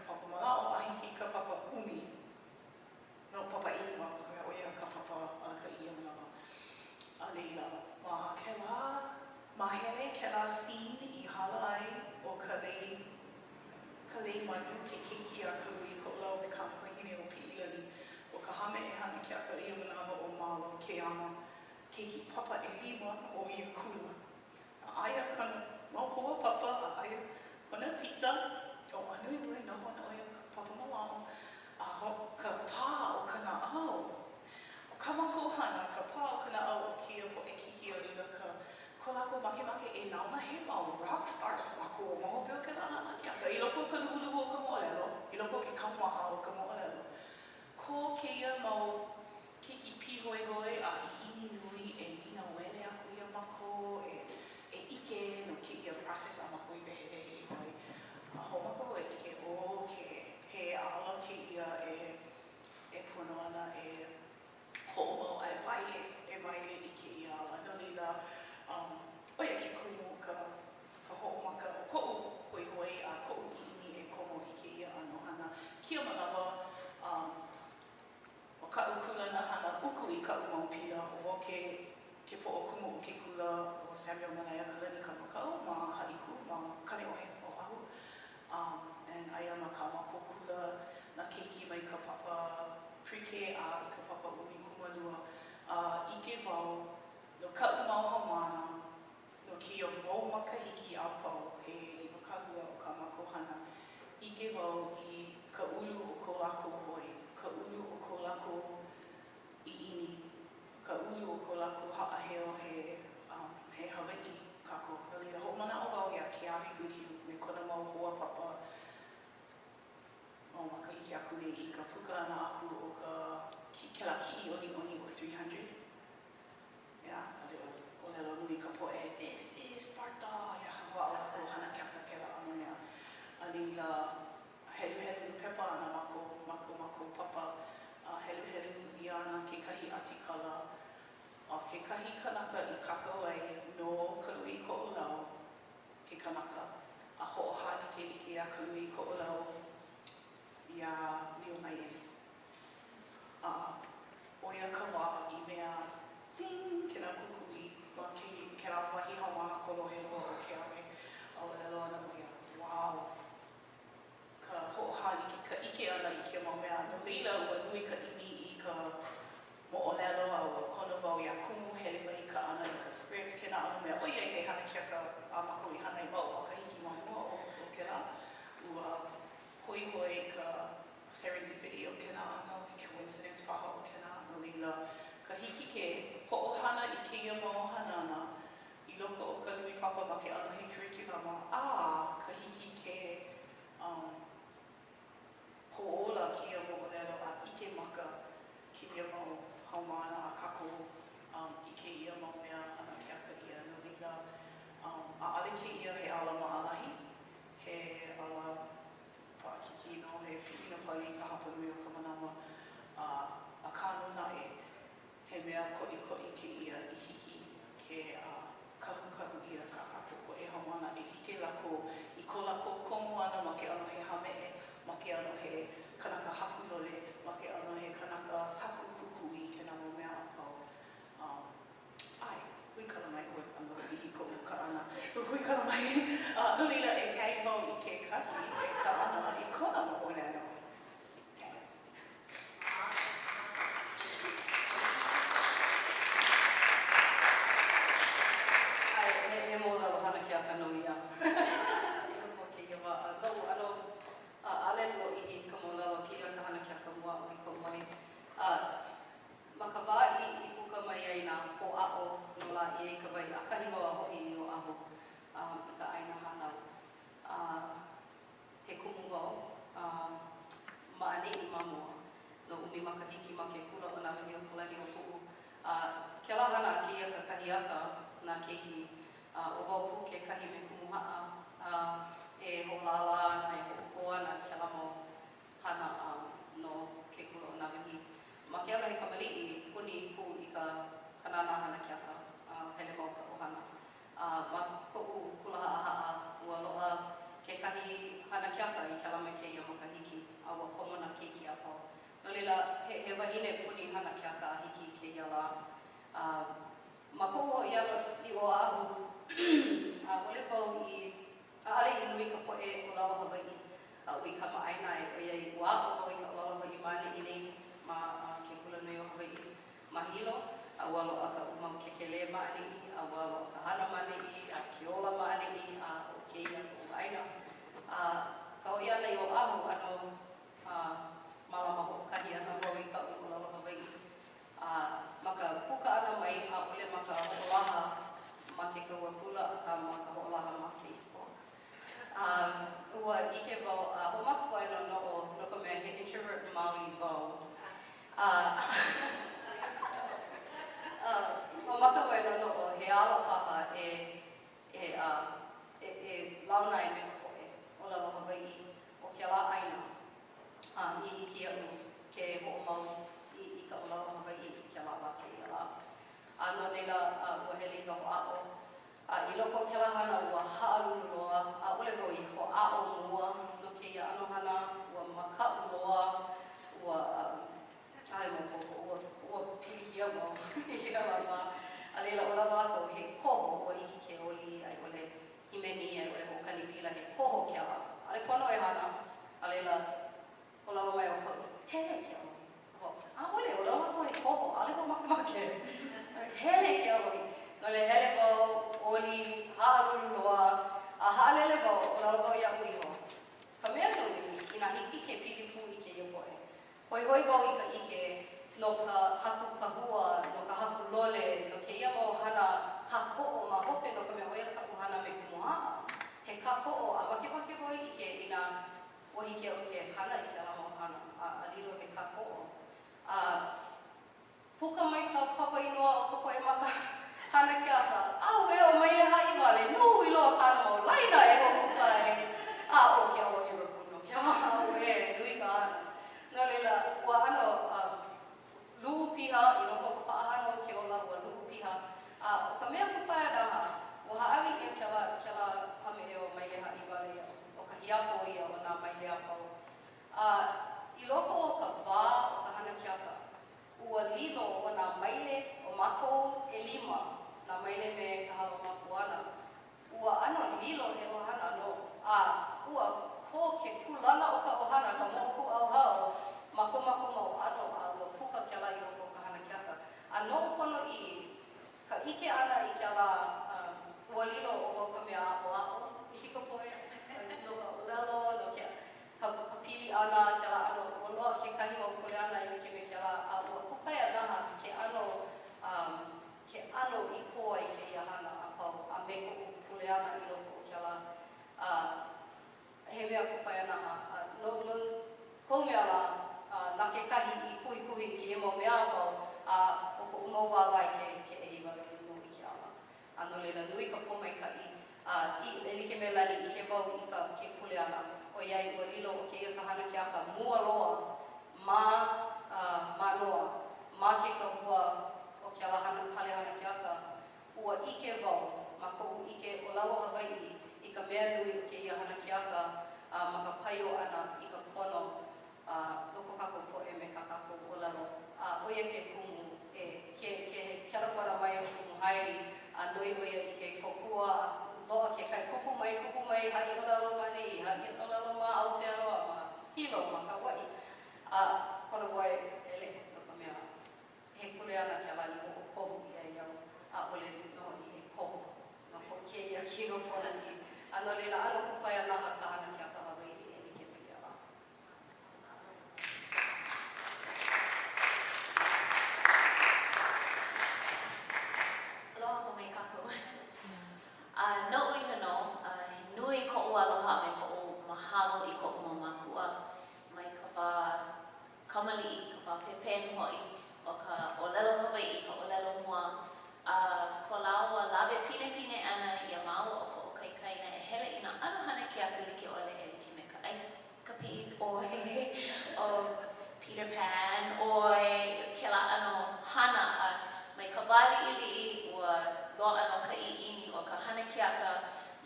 ko keia mau kiki pihoehoe a I ini nui e nina wele aku ia mako e ike no keia process a mako I wehewehe hoi. A homako e ike o ke he ala keia e pono ana e ho'o ai vaile I keia ala. No leila, oia ke kumu ka ho'omaka o ko'u hoihoi a ko'u ini e komo I keia ano hana. Kia manawa, o ka'u kula na hana uku I ka'u mau pila o ke po'okumu o ke kula o Samuel Manaya Kalani Kamakau ma haiku ma Kane'ohe o ahu. And aia ma ka mako kula na keiki mai ka papa pre-K a I ka papa umi kumalua. Ike wau no ka'u mau haumana no kia mau makahiki a pau he wakahua o ka mako hana. Ike wau I ka ulu o ko lako hoi, ka ulu o ko lako I ini, ka ulu o ko lako haʻaheo he Hawaii kako. No leila hoʻomana o wau ia ke awi kuhiu me kona mau hoa papa o makahiki aku nei I ka puka ana aku o ke la ki'i oni o 300. Yeah, o lelo nui ka poe, this is Sparta. Yeah, wao lako hana keaka ke la ano mea. A leila helu pepa ana mako papa. Helu I ana kekahi atikala. Kekahi kanaka I kakau ai no kalui ko'u lau ke kanaka. A ho'ohali ke ike a kalui ko'u lau ia Leonidas. Oia ka wā I mea ting ke nā kukui ma ke nā wahi haumana koloheloa o ke awe. A lelo ana o ia, wow. Ka ho'ohali ka ike ana I ke mau mea. No leila ua nui ka imi I ka mo'olelo a ua kona wau ia kumu hele mai ka ana I ka script ke nā anu mea. Oia he hana keaka a mako I hana I wau a ka hiki mau mua o ke nā. Ua hoi ka serendipity o ke nā ano, the coincidence paha o ke nā. No leila ka hiki ke ho'ohana I keia mau hanana I loko o ka nui papa ma ke ano he curriculum ka hiki ke ho'ola kia mo'olelo a ike maka kia mau haumana a kako I keia mau mea ana keaka ia. No leila, a'ale keia he ala ma'alahi, he ala pa'akikino, he pi'ina pali ka hapanui o ka manawa. A kānuna he mea ko'i keia I hiki ke kahu ia ka kako e haumana e ike lako I ko lako komo ana ma ke ano he hame'e, ma ke ano he kanaka haku lole, ma ke ano he kanaka haku kukui ke nā mau mea a pau. Hui kala mai ua ano ihi ko ka ana. Hui kala mai. No leila e tag mau I ke kahi e ka ana I kona mo'olelo. He mōlelo hana ke aka no ia. I ko ke ia wā. Ano, ale lo I ka mōlelo ke ia ka hana ke aka mua o I ko mai. Ma ka wā I puka mai ai nā ho'a'o no la I e ka wai. A kahi mau a ho'i I o aho I ka aina hanau. He kumu wau. Ma'ane'i ma mua. No umi makahiki ma ke kula o nā wehi o kulani o ku'u. Ke la hana ke ia ka kahi aka nā kehi. O wau pu ke kahi me kumuha'a e ho'lala ana e ho'ukoa ana ke la mau hana no ke kula o nā wehi. Ma ke ala he kamali'i, puni pu I ka kanana hana ke aka hele mau ka ohana. Ma ko'u kulaha'a ua lo'a ke kahi hana ke aka I ke ala mai ke ia makahiki a ua komo na keiki a pau. No leila, he wahine puni hana ke aka a hiki ke ia la. Ma ko'u I ala I o ahu, ole pau I ale I nui ka po'e o lawa kāna mo laina e o kukai. A o ke o hira kuno, ke o e nui ka ana. No leila, ua ano luhu piha, i loko ka paahana o ke ola, ua luhu piha. O ka mea kupaia raha, ua haawi e ke la hame e o maileha i wale o ka hiapo ia o nā mailea pau. I loko o ka wā o ka hana kiaka, ua lilo o nā maile o mako e 5, nā maile me ka halo makuana. Ua ano lilo he ohana no, ua ko ke pulana o ka ohana, ka moku au hao, mako mau ano, ua puka ke la i loko ka hana kiaka. No pono i, ka ike ana i ke la, ua lilo o ka mea a i hiko poe, no ka ulelo, no ke ka pili ana, ke la ano, o loa ke kahi mau kule ana i ke me ke la, ua kupaia naha ke ano i koa i ke ia hana a pau, a me ko kule ana i loko ke la, he mea kupaia naha, no kou mea la, na ke kahi i kuhi ke emo mea pau, o ko umau wawai ke ehi wale no i ke ala. Ano leila nui ka pomai ka e like me lani i he wau i ka ke kule ana. O iai ua lilo o ke ia ka hana ke aka mua loa, ma noa, ma ke ka hua o ke ala hale hana ke aka, ua ike wau, ma kou ike o lalo Hawaii i ka mea nui o ke ia hana ke aka, ma ka paio ana i ka pono, loko kako poe me ka kako o lalo. Oia ke kumu, ke kelapara mai o kumu haeri, nui oia i ke kokua, loa ke kai kupu mai, hai o lalo mani, hai o lalo ma Aotearoa, ma hilo, ma Kauai. Kono wai ele, no ka mea, he kule ana ke ala i o kohu ia iau, ole no i he kohu, no ko ke ia kino pona i. Ano leila, ano kupaia naha ka hana ke aka Hawaii e like me ke ala. Aloha mo mai kākou. No uiha no, nui ko ua aloha me ko o mahalo i ko o mamakua mai ka wā kamali'i, ka wā pepenu hoi o ka olelo Hawaii, ka olelo mua. Ko laua lawe pine ana i a maua o ko o kaikaina e hele i nā ano hana ke aka like ole e like me ka ice capades oi, o Peter Pan oi, ke la ano hana mai ka wāli ili ua loa ano ka iini o ka hana ke aka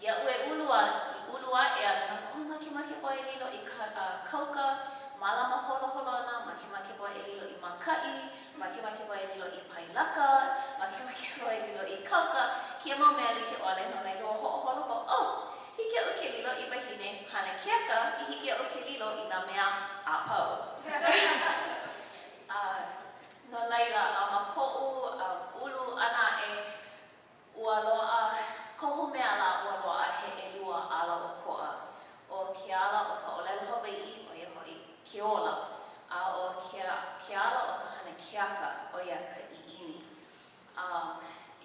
ia ue ulua e ana make oi lilo i ka kauka malama holo ana make oi lilo i makai make oi lilo i pailaka make oi lilo i kauka kia mau mea like ole no nei lo holo pa hike o ke lilo i wahine hana ke aka i hike o ke lilo i nā mea a pau no laila ma po'u ulu ana e ua loa koho mea la ua loa he elua ala o ko'a o ke ala o ka olelo Hawaii o ia hoi ke ola o ke ala o ka hana ke aka o ia ka iini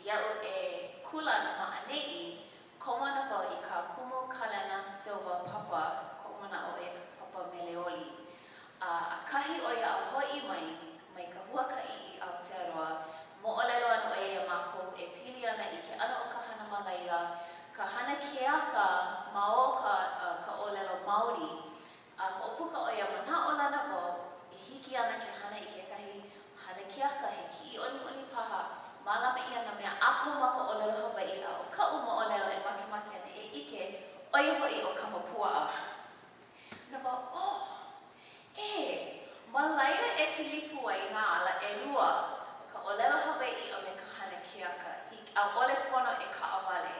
iau e kula na ma'anei komana wau i ka kumu kalena silver papa komana o ia ka papa meleoli a kahi o ia a hoi mai ka huaka'i i Aotearoa mo'olelo ana o ia mako e pili ana i ke ano o ka hana malaila ka hana ke aka ma o ka olelo Māori ho'opuka o ia mana'olana o e hiki ana ke hana i ke kahi hana ke aka he ki'i oni paha malama i ana mea apo ma ka olelo Hawaii a o ka'u mo'olelo e make ana e ike o ia hoi o ka mapua'a na wa ma laila e pilipu ai nā ala e lua ka olelo Hawaii o me ka hana ke aka a ole pono e ka awale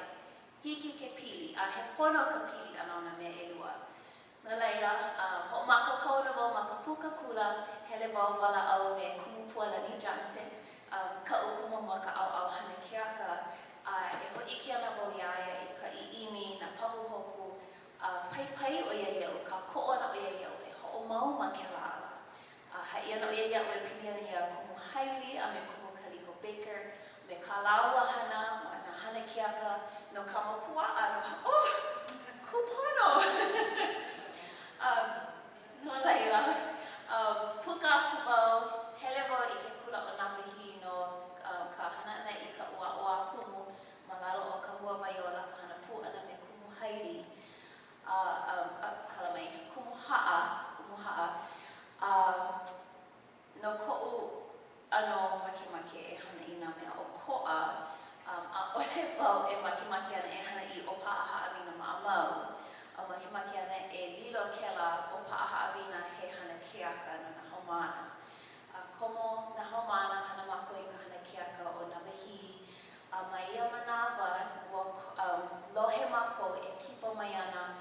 hiki ke pili a he pono ka pili ana ona mea e lua na laila o mako kauna wau maka puka kula hele wau wala au me kumu puala ni Johnson ka ukuma maka au hana ke aka e ho iki ana wau iaia i ka iini na pahu hopu pai o ia o ka ko'ona o ia o e ho o mau ma ke la ala hai ana o ia o e pili ana ia kumu Hailey a me kumu Kaliko Baker me ka laua hana ma na hana ke aka no ka mapua'a no kupono no laila puka aku wau hele wau i ke kula o nā pihi no ka hana ana i ka ua kumu ma lalo o ka hua waiola ka hana pu ana me e makimaki ana e hana I o Pa'aha'awina ma'amau. A makimaki ana e lilo kela o Pa'aha'awina he hana keaka no na haumāna. Komo na haumāna hana mako I ka hana keaka o na wahi. Mai ia manawa, lohe mako e kipo mai ana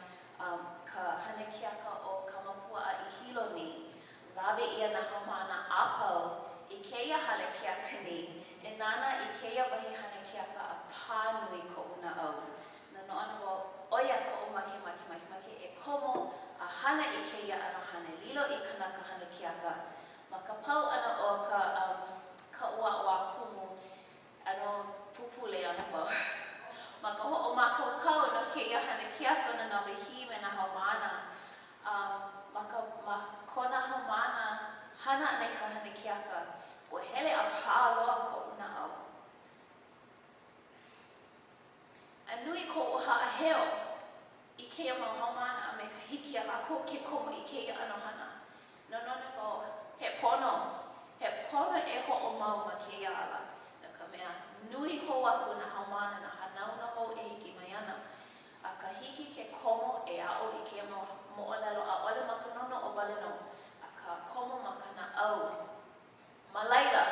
ka hana keaka o ka mapua a I hilo ni. Lawe ia na haumāna apau I keia hana keaka ni. E nana I keia wahi hana keaka a pānui ko una au. Na noana wa oia ko o maki e komo a hana I keia ana hana lilo I kanaka hana keaka. Ma ka pau ana o ka ua kumu ano pupule ana wau. Ma ka o makau no keia hana keaka no na wahi me na haumāna. Ma kona haumāna hana nei ka hana keaka. O hele a pāloa ko una au. A nui ko o ha'aheo I keia mau haumāna a me ka hiki a lako ke komo I keia ano hana. No nona wau, he pono e ho o mau ma keia ala. Na ka mea nui ho aku na haumāna na hanau na ho e hiki mai ana. A ka hiki ke komo e ao I keia mo'olelo a ole makanono o waleno. A ka komo makana au. Ma laila,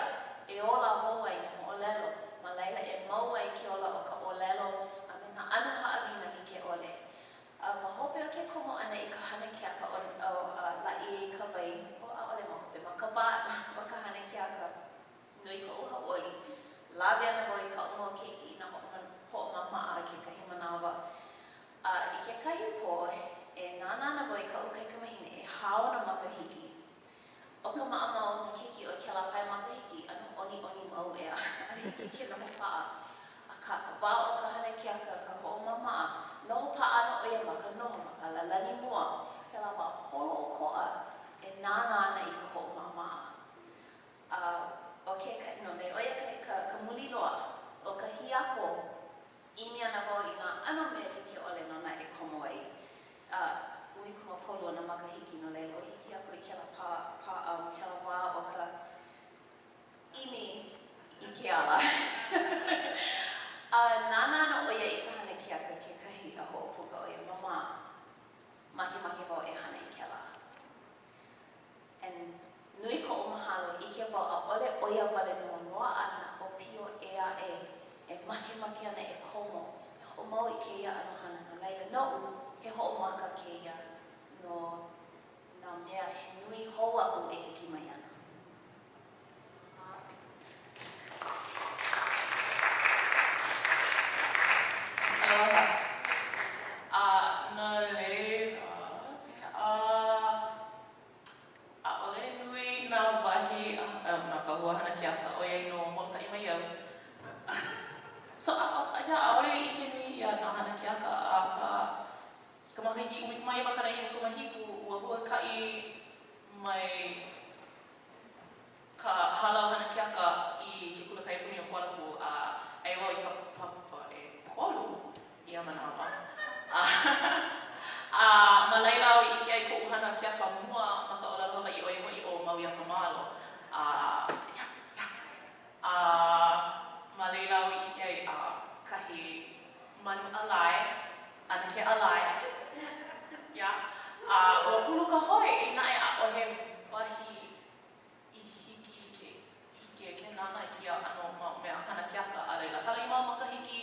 e ola hoa I mo'olelo. Ma laila e maua I ke ola o ka olelo. A me na ana ha'awina I ke ole. Ma hope o ke komo ana I ka hana keaka o lai ka wai. O a ole ma hope. Ma ka wā o ka hana keaka. Nui ka uha oli. Lawe ana mo I ka umo keiki I na ho'omama'a ke kahi manawa. I ke kahi po, e nana ana mo I ka ukai kamahine e hao na makahiki. O ka ma'amau na kiki o ke la pai makahiki, ano oni mau ea. Ana hiki ke noho pa'a. A ka wā o ka hana keaka, ka ho'omama'a, noho pa'a na oia maka noho maka lalani mua. Ke la wā holo o ko'a, e nana ana I ka ho'omama'a. O ke no nei oia ka muli loa, o ka hiapo, imi ana wau I ngā ano mea hiki ole nona e komo ai. Ui kuma polo na makahiki no lei, o hiki ako I ke la ke la wā o ka imi I ke ala. Nana ana oia I ka hana keaka ke kahi a ho'opuka oia mama. Maki wau e hana I ke la. And nui ko o mahalo I ke wau a ole oia wale noa ana o pio ea e maki ana e komo. E ho'omau I keia ano hana no laila no'u he ho'omaka keia no nā mea he nui hoa o e hiki mai ana. Aloha. No le, a ole nui nā wahi, nā ka hua hana keaka o iai no Molokaʻi mai au. So, a ole I ke nui ia nā hana keaka a ka makahiki umi mai makana I ka mahiku ua huakaʻi mai ka halau hana keaka I ke kulakai puni o Kualapu a ai wau I ka papa e kolu ia manawa. Ma laila au I ke ai ko hana keaka mua ma ka olaloha I oi hoi o Maui Aka Malo. Ma laila au I ke ai kahi manu alai, ana ke alai. Ua pulu ka hoi I nae a o he wahi I hiki ke nana I kia ano mea hana keaka a laila. Hala I mau makahiki,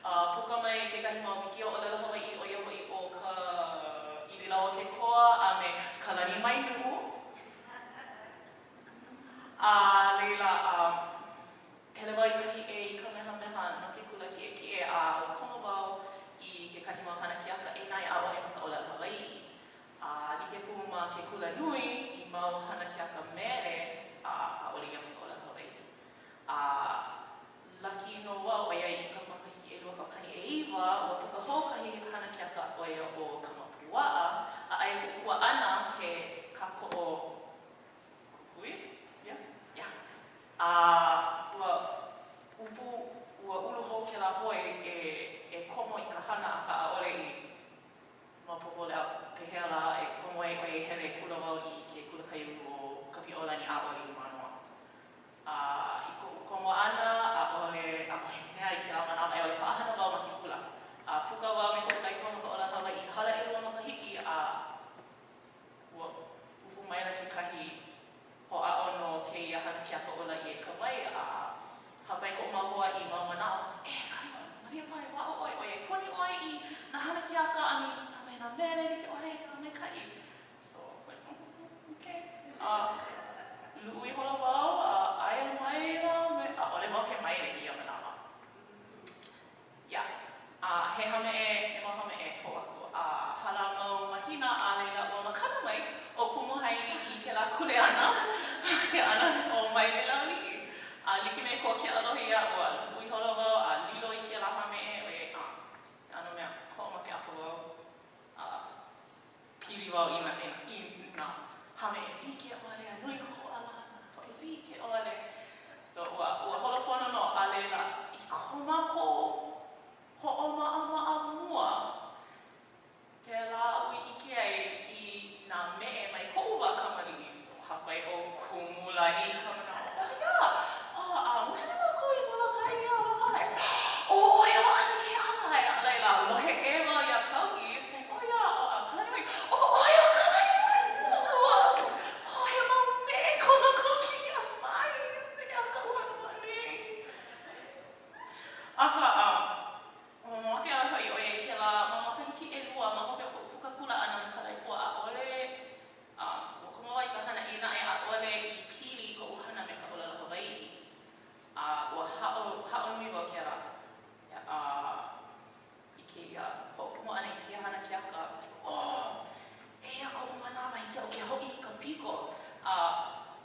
puka mai ke kahi mau miki o olelo Hawaii o ia hoi o ka ililawa ke koa a me ka lani mai nu'u. Laila, hele wau I kahi I ka meha no ke kula kie a o komo wau I ke kahi mau hana keaka e nai a ole maka olelo Hawaii. Like pū ma ke kula nui I mau hana keaka mere a ole ia maka olelo Hawaii. Laki no wau oia I ka makahiki e lua kaukani e iwa ua puka hokahi hana keaka oia o ka mapua'a a ai hukua ana he kako o kukui. Ua ulu hou ke la hoi e komo I ka hana a ka a ole I mapopo lea pehea la e komo ai oia hele kula wau I ke kula kaiu o ka piolani a ole I manoa. I ko komo ana a ole mea I ke la manawa e oi paahana wau ma ke nā mele ni ke ole ka me kai. So I was like, okay. Lui hola wau, aia mai la me, ole wau he mai le ia manawa. Yeah. He hame he mahame ho aku. Hala no mahina ale la o makana mai o pumuhaini I ke la kule ana. Ke ana o mai le la ni. Like me ko ke alohi ia o lui hola wau, lilo I ke la hame e ano mea ko ma ke ako wau. Pili wau ina hame e like o ale nui ko o ala. Ko e like o ale. So ua holopono no ale la I komako ho'oma'a mua. Pela ui ike ai I nā me'e mai ko'u wa kamali'i. So hapai o kumula I kamana. Muhena wa ko I molokai ia wa kai. Ia wa ana ke ana. Laila, lohe e wa ia kau'i. Say, ia, kalani mai. Ia wa kalani mai. Ia wa me kono koki ia mai. Ia kauana mani. Mamake a hoi oia ke la mamaka hiki e lua ma hope o puka kula ana ma kalai pua a ole. O kumawa I ka hana ina e a ole I pili ko uhana me ka olala Hawaii. Ua hao nui wau ke la. I ke ia ho'okumo ana I ke hana ke aka. I was like, eia ko umanawa hiki o ke ho'i I ka piko. A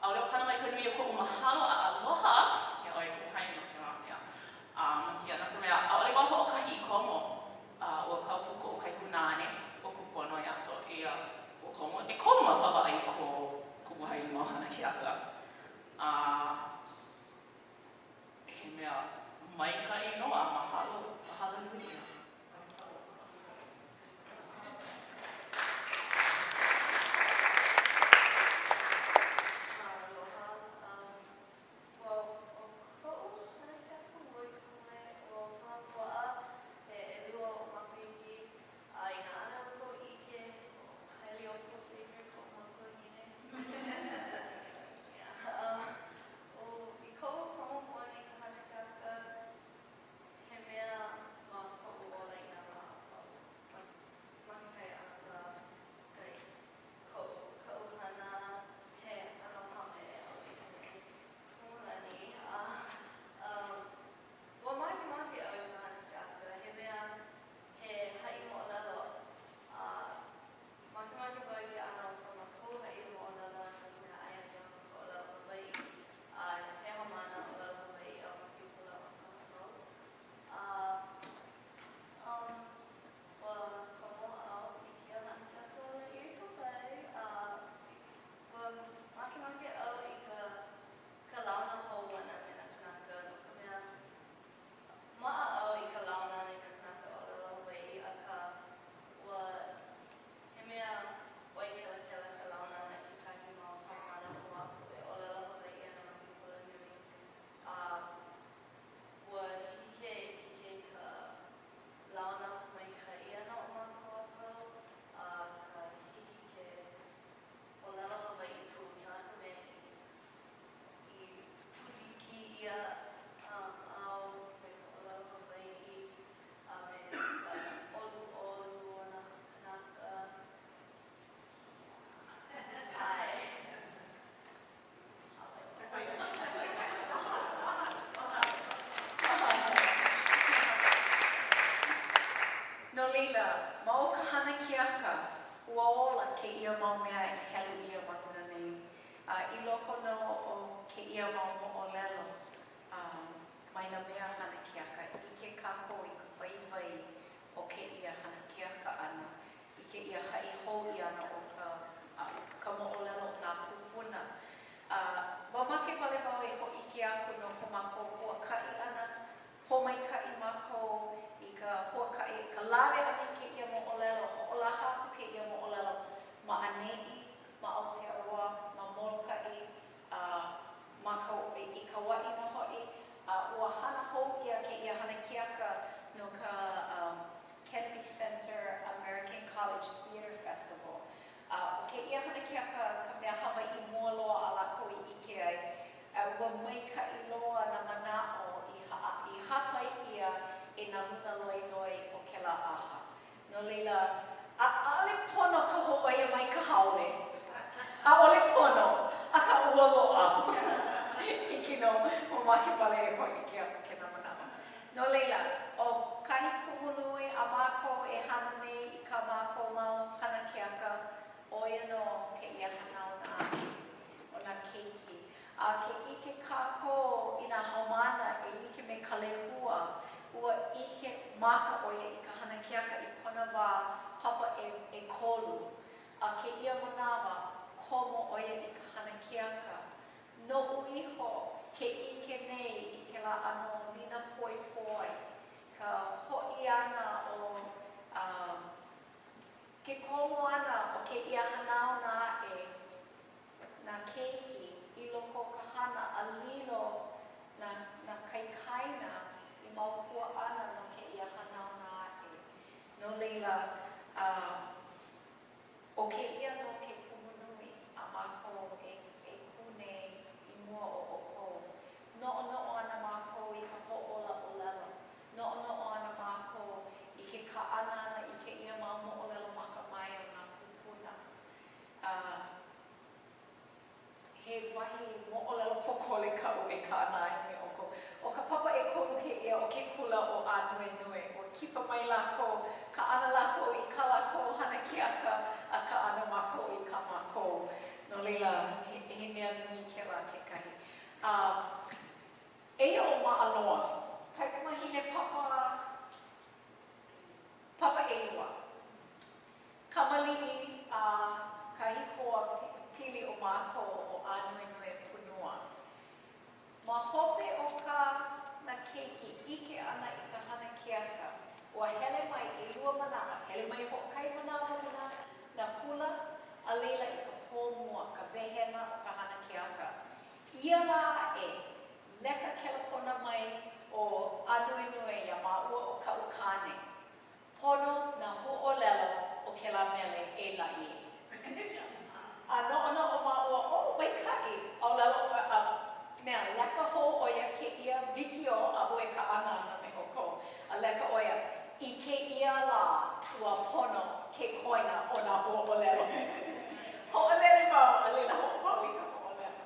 ole o kana mai ka nui o ko umahalo a aloha. Ia oi ko haino ke la. Kia naka mea, ole wau ho'okahi I komo. Ua kaupuko o kai kunane o pupono ia. So ia o komo. E komo a kawa ai ko kupuhai I mohana ke aka. He mea maikai noa mahalo nui ia. kino o maki pale e hoi ke namanama. No leila, o kahi kumunui a mako e hana nei I ka mako mau hana keaka o ia no ke ia hanau na o na keiki. A ke ike kako I na haumana e ike me ka lehua ua ike maka o ia I ka hana keaka I kona wā papa e kolu. A ke ia manawa komo o ia I ka hana keaka. No uiho ke ike nei I ke la ano nina poi poi. Ka hoi ana o ke komo ana o ke ia hanau na na keiki I loko ka hana a lilo na kaikaina I maupua ana no ke ia hanau na No leila, o ke ia no ke kumunui a mako e kune I mua o oko. No'ono'o ana mako I ka ho'ola o lelo. No'ono'o ana mako I ke ka'ana ana I ke ia mau mo'olelo maka mai o nā kupuna. He wahi mo'olelo pokole kau e ka'ana ai me oko. O ka papa e kolu ke ia o ke kula o a nui nui. O kipa mai lako, ka'ana lako I ka lako hana keaka a ka'ana mako I ka mako. No leila, he mea nui ke rā kekahi. Eia o ma'aloa. Kaikamahine papa eua. Kamali'i kahi koa pili o mako o a nui nui punua. Ma hope o ka na keiki ike ana I ka hana keaka. Ua hele mai I lua manawa. Hele mai ho'okai manawa na pula a leila I ka pōmua, ka wehena o ka hana keaka. Ia la leka kelepona mai o anui nui ia maua o ka ukane. Pono na ho'olelo o ke la mele e lai. A no'ono o maua o waikai o lelo mea leka ho o ia ke ia vikio a ue ka ana ana me hoko. A leka o ia I ke ia la ua pono ke koina o na ho'olelo. Ho'olelo mau a leila ho'opau I ka ho'olelo.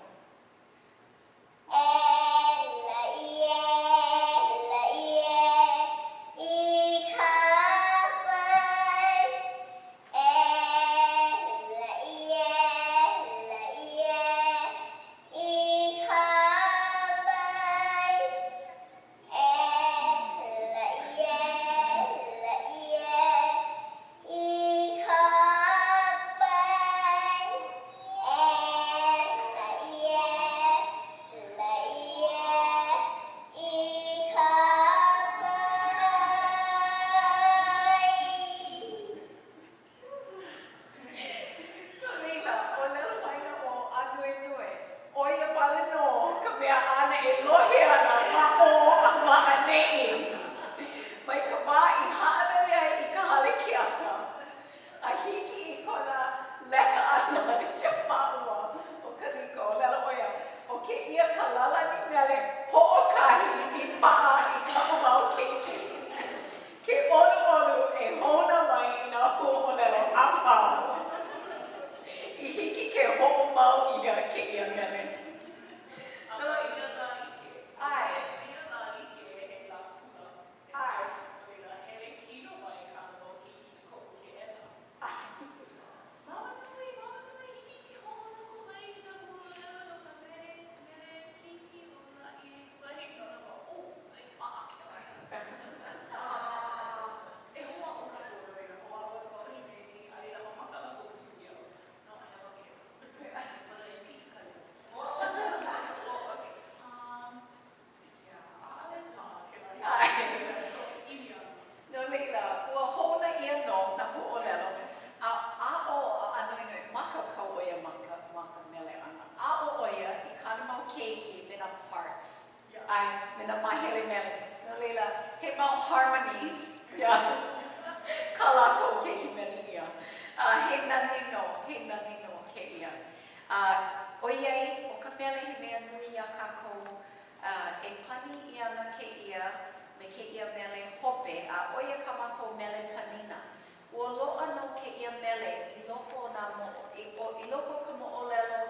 I loko ka mo'olelo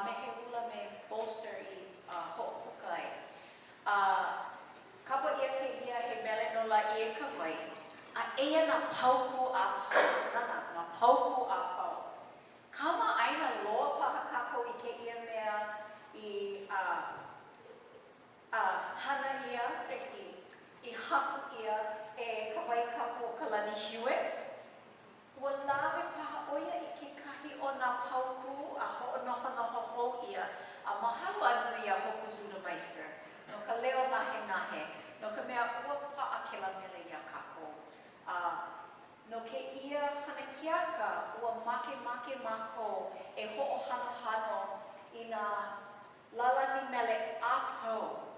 mehe ula me bolster I wai. A eia na pauku a pau, na pauku a pau. Kama aina loa paha kako I ke ia mea I hana ia I haku ia e ka wai kapu o ka lani Hewitt. Ua lawe paha oia I ke kahi o nā pauku a ho'onohonoho hou ia a mahalo anu ia hoku Zunameister. No ka leo nahe. No ka mea ua pa'a ke la mele ia kako. No ke ia hana kiaka ua make mako e ho'ohano I nā lalani mele a pau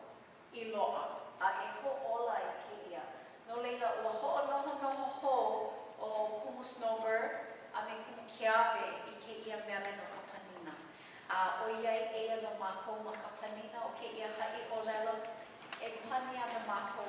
I loa. A e ho'ola I ke ia. No leila ua ho'onohonoho hou o kumu snowbird a me kumu kiawe I ke ia mele no ka panina. O iai eia no mako ma ka panina o ke ia ha'i o lelo e pani ana mako